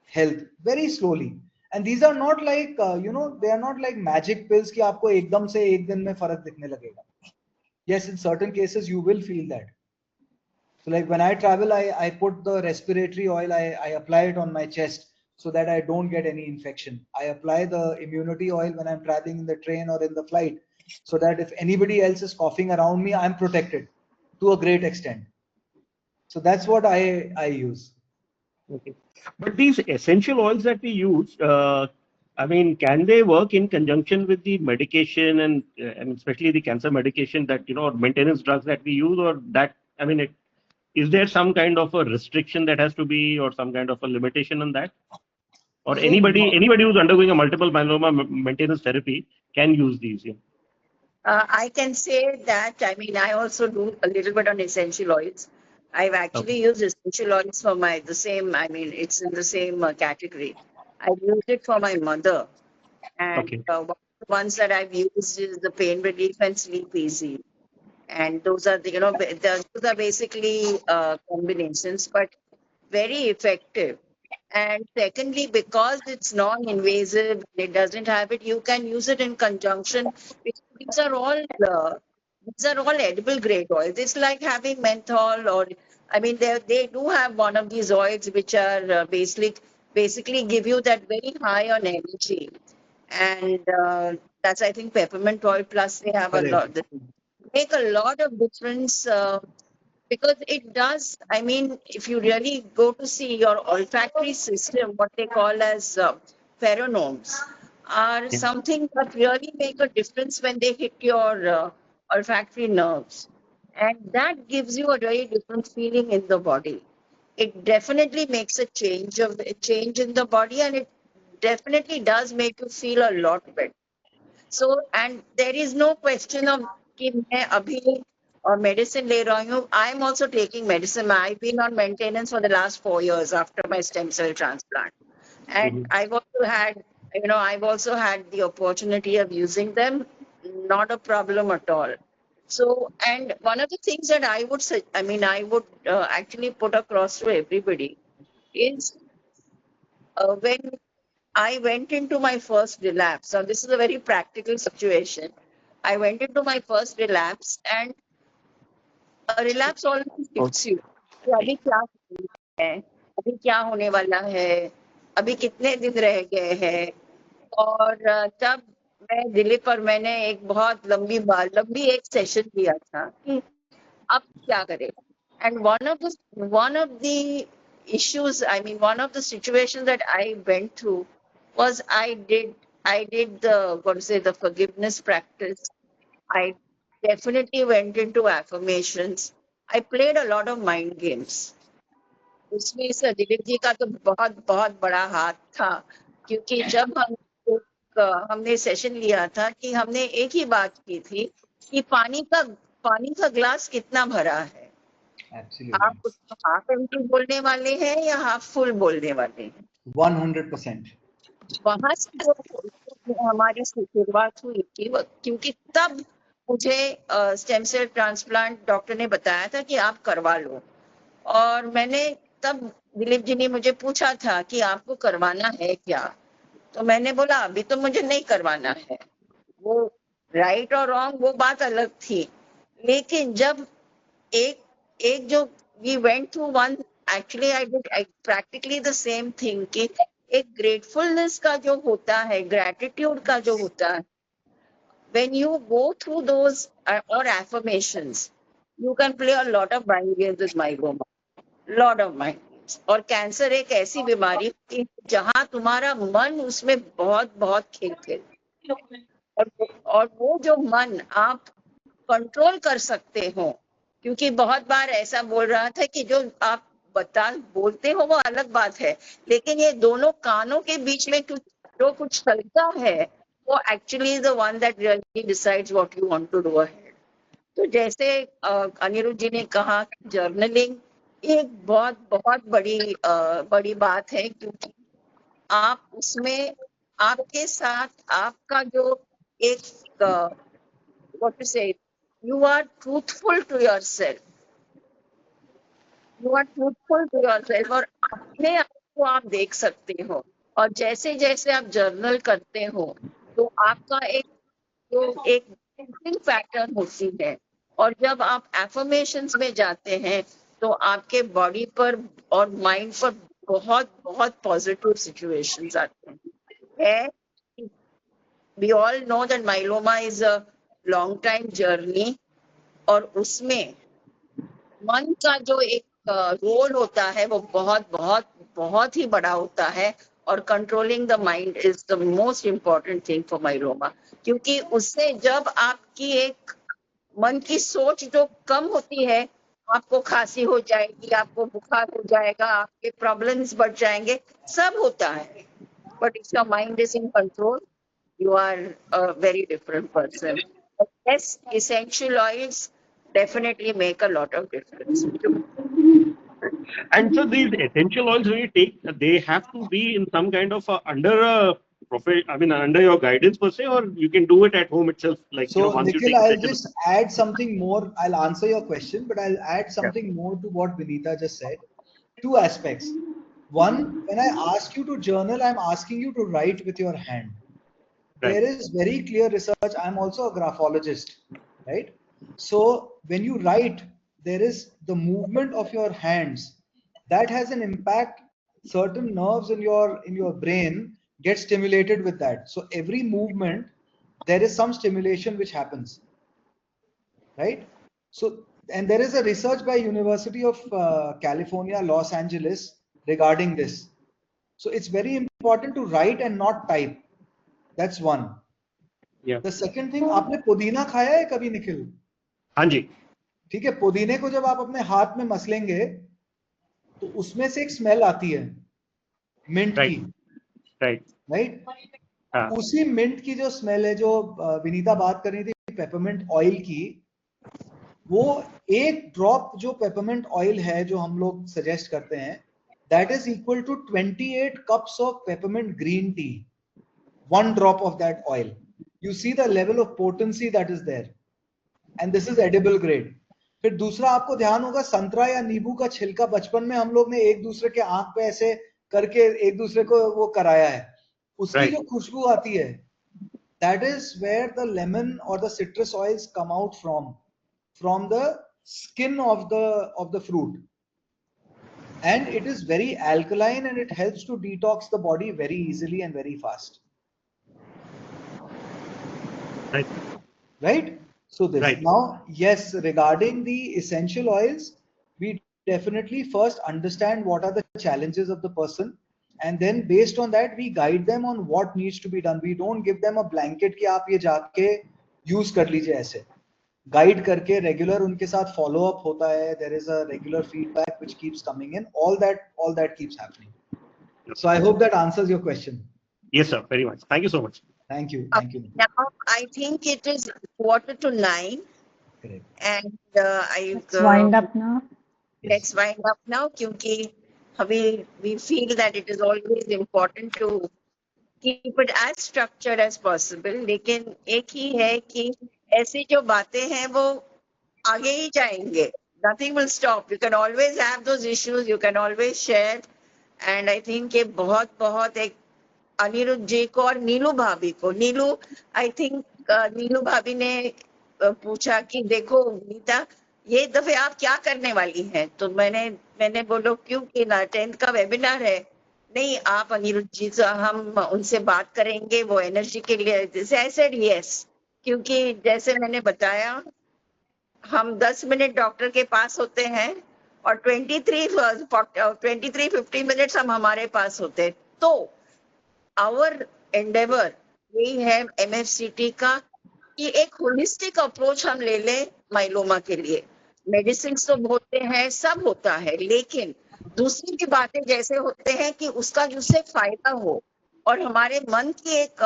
health very slowly. And these are not like, they are not like magic pills कि आपको एकदम से एक दिन में फर्क दिखने लगेगा. Yes, in certain cases you will feel that. So like when I travel, I put the respiratory oil, I apply it on my chest. so that I don't get any infection. I apply the immunity oil when I'm traveling in the train or in the flight, so that if anybody else is coughing around me, I'm protected to a great extent. So that's what I use. Okay. But these essential oils that we use, I mean, can they work in conjunction with the medication and especially the cancer medication that, you know, or maintenance drugs that we use, or that, I mean, is there some kind of a restriction that has to be, or some kind of a limitation on that? Or So, anybody who's undergoing a multiple myeloma maintenance therapy can use these? Yeah. I can say that, I mean, I also do a little bit on essential oils. I've actually used essential oils for the same, I mean, it's in the same category. I've used it for my mother. And Okay. one of the ones that I've used is the pain relief and sleep easy. And those are the, those are basically combinations, but very effective. And secondly, because it's non-invasive, it doesn't have it, you can use it in conjunction. These are all edible grade oils. It's like having menthol, or I mean, they do have one of these oils which are basically give you that very high on energy. And that's, I think, peppermint oil plus they have a lot. They make a lot of difference. Because it does, I mean, if you really go to see your olfactory system, what they call as pheromones, are something that really make a difference when they hit your olfactory nerves. And that gives you a very different feeling in the body. It definitely makes a change in the body, and it definitely does make you feel a lot better. So, and there is no question of कि मैं अभी और medicine ले रहा हूँ. I'm also taking medicine. I've been on maintenance for the last 4 years after my stem cell transplant, and I've also had the opportunity of using them. Not a problem at all. So, and one of the things that I would say, I mean, I would actually put across to everybody is when I went into my first relapse. Now, this is a very practical situation. I went into my first relapse, and a relapse always hits you. कि अभी क्या है, अभी क्या होने वाला है, अभी कितने दिन रह गए हैं. और तब मैं दिलीप और मैंने एक बहुत लंबी एक सेशन लिया था कि अब क्या करें. And one of the issues, I mean, one of the situations that I went through was I did the forgiveness practice. I definitely went into affirmations. I played a lot of mind games. उसमें से दिलीप जी का तो बहुत बहुत बड़ा हाथ था, क्योंकि जब हमने सेशन लिया था कि हमने एक ही बात की थी कि पानी का ग्लास कितना भरा है. आप उसको हाफ एम्प्टी बोलने वाले हैं या हाफ फुल बोलने वाले हैं. 100%. वहां से जो हमारी शुरुआत हुई थी, क्योंकि तब मुझे स्टेम सेल ट्रांसप्लांट डॉक्टर ने बताया था कि आप करवा लो. और मैंने तब दिलीप जी ने मुझे पूछा था कि आपको करवाना है क्या. तो मैंने बोला अभी तो मुझे नहीं करवाना है. वो राइट और रॉन्ग वो बात अलग थी, लेकिन जब एक जो we went through one, actually I did practically the same thing कि एक ग्रेटफुलनेस का जो होता है, ग्रेटिट्यूड का जो होता है, when you go through those or affirmations, you can play a lot of mind games with myeloma, lot of mind games. और कैंसर एक ऐसी बीमारी है जहां तुम्हारा मन उसमें बहुत बहुत खेल और वो जो मन आप कंट्रोल कर सकते हो, क्योंकि बहुत बार ऐसा बोल रहा था कि जो आप बोलते हो वो अलग बात है, लेकिन ये दोनों कानों के बीच में जो कुछ चलता है वो actually is the one that really decides what you want to do ahead. तो जैसे अनिरुद्ध जी ने कहा, जर्नलिंग एक बहुत बहुत बड़ी बात है, क्योंकि आप उसमें आपके साथ आपका जो एक what to say, you are truthful to yourself. You are truthful to yourself और अपने आप को आप देख सकते हो. और जैसे जैसे आप जर्नल करते हो तो आपका एक पैटर्न होती है. और जब आप एफर्मेशंस में जाते हैं तो आपके बॉडी पर और माइंड पर बहुत बहुत पॉजिटिव सिचुएशंस आते हैं. We all know that myeloma is a long time journey और उसमें मन का जो एक रोल होता है वो बहुत बहुत बहुत ही बड़ा होता है और controlling the mind is the most important thing for myeloma. क्योंकि उससे जब आपकी एक मन की सोच जो कम होती है, आपको खांसी हो जाएगी, आपको बुखार हो जाएगा, आपके प्रॉब्लम्स बढ़ जाएंगे, सब होता है. But if your mind is in control, you are a very different person. But yes, essential oils definitely make a lot of difference. And so these essential oils, when you take, they have to be in some kind of under a under your guidance per se, or you can do it at home itself. Like, So, once you Nikhil, take I'll session. just add something more. I'll answer your question, but I'll add something more to what Vinita just said. Two aspects. One, when I ask you to journal, I'm asking you to write with your hand. Right. There is very clear research. I'm also a graphologist, right? So when you write, there is the movement of your hands that has an impact. Certain nerves in your brain get stimulated with that. So every movement, there is some stimulation which happens, right? So, and there is a research by University of California, Los Angeles regarding this. So it's very important to write and not type. That's one. Yeah. The second thing, आपने पुदीना खाया है कभी निखिल? हाँ जी. ठीक है, पुदीने को जब आप अपने हाथ में मसलेंगे तो उसमें से एक स्मेल आती है मिंट की, राइट? उसी मिंट की जो स्मेल है, जो विनीता बात कर रही थी पेपरमिंट ऑयल की, वो एक ड्रॉप जो पेपरमिंट ऑयल है जो हम लोग सजेस्ट करते हैं, that is equal to 28 cups of peppermint green tea. One drop of that oil. You see the level of potency that is there, and this is edible grade. फिर दूसरा आपको ध्यान होगा, संतरा या नींबू का छिलका बचपन में हम लोग ने एक दूसरे के आंख पे ऐसे करके एक दूसरे को वो कराया है, उसकी जो खुशबू आती है, that is where the lemon or the citrus oils come out from the skin of the fruit, and it is very alkaline and it helps to detox the body very easily and very fast. Right? So this. Right. Now, yes, regarding the essential oils, we definitely first understand what are the challenges of the person, and then based on that we guide them on what needs to be done. We don't give them a blanket कि आप ये जाके use कर लीजिए ऐसे. Guide करके regular उनके साथ follow up होता है. There is a regular feedback which keeps coming in. All that keeps happening. So I hope that answers your question. Yes, sir. Very much. Thank you so much. Thank you. Now I think it is 8:45. Correct. And Let's wind up now. Let's wind up now, क्योंकि we feel that it is always important to keep it as structured as possible. लेकिन एक ही है कि ऐसी जो बातें हैं वो आगे ही जाएंगे. Nothing will stop. You can always have those issues. You can always share. And I think ये बहुत एक अनिरुद्ध जी को और नीलू भाभी को, आई थिंक नीलू भाभी ने पूछा कि देखो नीता, ये दफे आप क्या करने वाली हैं? तो मैंने बोलो क्यों, कि ना 10th का वेबिनार है. नहीं, आप अनिरुद्ध जी से हम उनसे बात करेंगे वो एनर्जी के लिए. जैसे आई सेड यस, क्योंकि जैसे मैंने बताया, हम 10 मिनट डॉक्टर के पास होते हैं और 23-50 मिनट्स हम हमारे पास होते हैं. तो our endeavor यही है MFCT का कि एक होलिस्टिक अप्रोच हम ले लें माइलोमा के लिए. मेडिसिन तो होते हैं, सब होता है, लेकिन दूसरी भी बातें जैसे होते हैं कि उसका जिससे फायदा हो और हमारे मन की एक,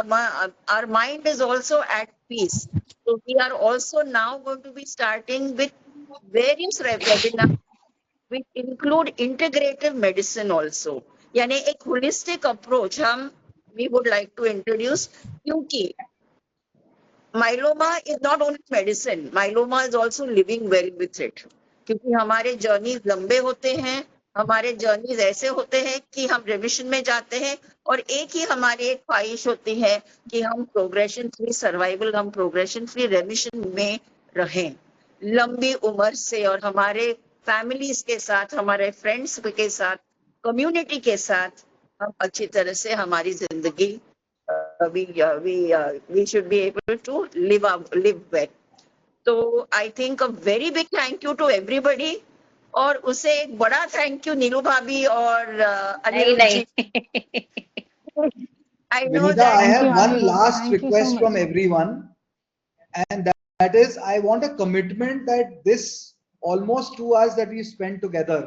our mind is also at peace. So we are also now going to be starting with various webinars which include integrative medicine also. यानी एक होलिस्टिक अप्रोच हम we would like to introduce, क्योंकि myeloma is not only medicine, myeloma is also living well with it. क्योंकि हमारे journeys लंबे होते हैं, हमारे जर्नीज ऐसे होते हैं कि हम रेमिशन में जाते हैं, और एक ही हमारी एक ख्वाहिश होती है कि हम प्रोग्रेशन फ्री सर्वाइवल, हम प्रोग्रेशन फ्री रेमिशन में रहें लंबी उम्र से, और हमारे फैमिलीज के साथ, हमारे फ्रेंड्स के साथ कम्युनिटी के साथ हम अच्छी तरह से हमारी जिंदगी we should be able to live well. तो I think a very big thank you to everybody, और उसे एक बड़ा थैंक यू नीलू भाभी और नहीं अनिरुद्ध जी। नहीं I know Vinita, I Thank have you, one Anirudh. last Thank you so request from much. everyone, and that is I want a commitment that this almost 2 hours that we spent together,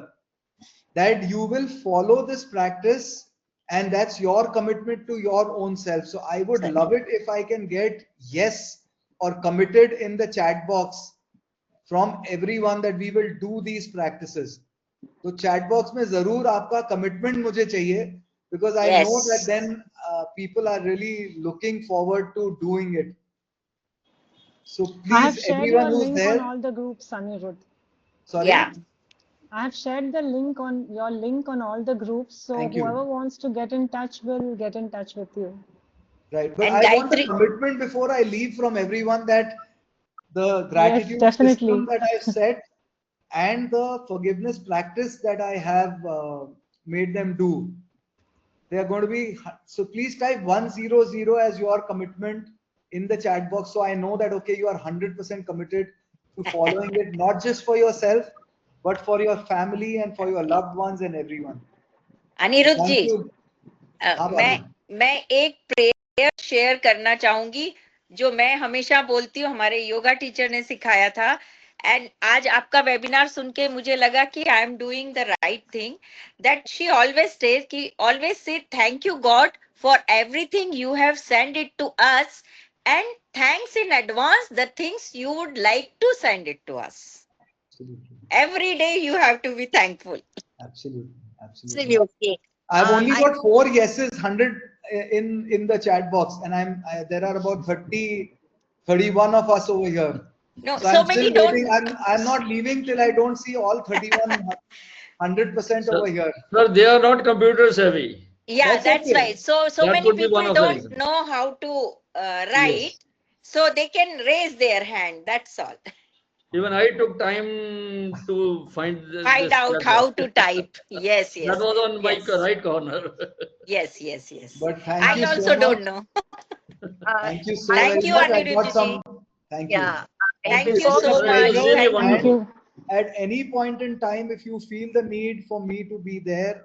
that you will follow this practice, and that's your commitment to your own self. So I would love it if I can get yes or committed in the chat box from everyone that we will do these practices. तो chat box में जरूर आपका commitment मुझे चाहिए, because I know that yes then people are really looking forward to doing it. So I have please, shared everyone your who's link there, on all the groups, Anirudh. sorry. yeah I have shared the link on your link on all the groups, so Thank you. whoever wants to get in touch will get in touch with you. Right, but and I want a Gayatri, commitment before I leave from everyone that the gratitude definitely. system that I've set and the forgiveness practice that I have made them do, they are going to be, so please type 100 as your commitment in the chat box, so I know that okay, you are 100% committed to following it, not just for yourself but for your family and for your loved ones and everyone. Anirudh ji, Thank you. हाँ भाभी। मैं एक prayer share करना चाहूंगी जो मैं हमेशा बोलती हूँ, हमारे योगा टीचर ने सिखाया था, एंड आज आपका वेबिनार सुन के मुझे लगा कि I am doing the right thing, that she always says कि always say thank you God for everything you have send it to us, and thanks in advance the things you would like to send it to us. Every day you have to be thankful. Absolutely. Okay. I've only got 4 yeses, 100 in the chat box, and there are about 31 of us over here. No, So so I'm many still waiting. don't. I'm not leaving till I don't see all 31 100% over here. Sir, they are not computer savvy. Yeah, that's okay. right. So That many could be one people of the don't reasons. know how to write, Yes. so they can raise their hand. That's all. Even I took time to find Find this out chat how box. to type. Yes, yes. That was on my yes. right corner. Yes, yes, yes. But thank I you also so don't much. know. Thank you so Thank very you, much. I Anirudh got ji. some. Thank you. Yeah. Thank It's you been a so much. pleasure, Really and wonderful. at any point in time, if you feel the need for me to be there,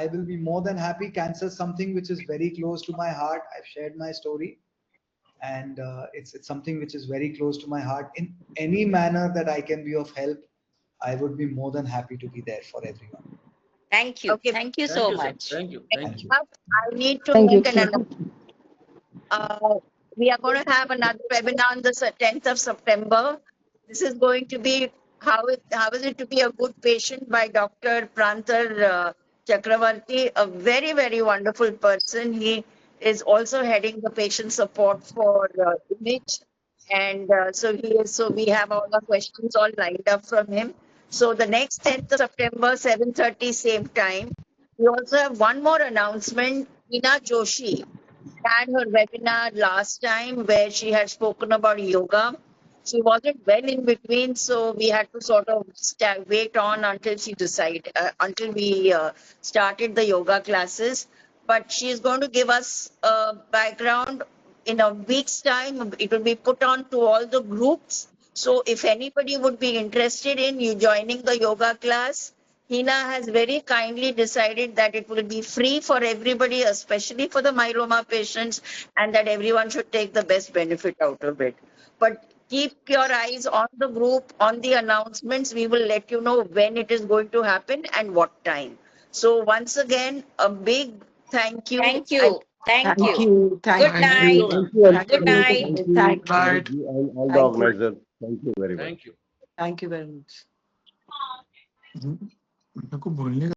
I will be more than happy. Cancer is something which is very close to my heart. I've shared my story, and it's something which is very close to my heart. In any manner that I can be of help, I would be more than happy to be there for everyone. Thank you. Okay. Thank you Thank so you, sir. much. Thank you. Thank you. I need to Thank you. make an announcement. We are going to have another webinar on the 10th of September. This is going to be how is it to be a good patient by Dr. Prantar Chakravarti, a very, very wonderful person. He is also heading the patient support for Image. And so we have all the questions all lined up from him. So the next 10th of September, 7:30, same time. We also have one more announcement. Hina Joshi had her webinar last time where she had spoken about yoga. She wasn't well in between, so we had to sort of wait on until she decided, until we started the yoga classes. But she is going to give us a background in a week's time. It will be put on to all the groups. So if anybody would be interested in you joining the yoga class, Hina has very kindly decided that it will be free for everybody, especially for the myeloma patients, and that everyone should take the best benefit out of it. But keep your eyes on the group, on the announcements. We will let you know when it is going to happen and what time. So once again, a big thank you. Thank you. Thank you. Thank Good you. night. Thank you, ma'am. Good night. Thank you, Thank you, all the organizers. Thank you very much. Thank you. Thank you very much. मेरे को बोलने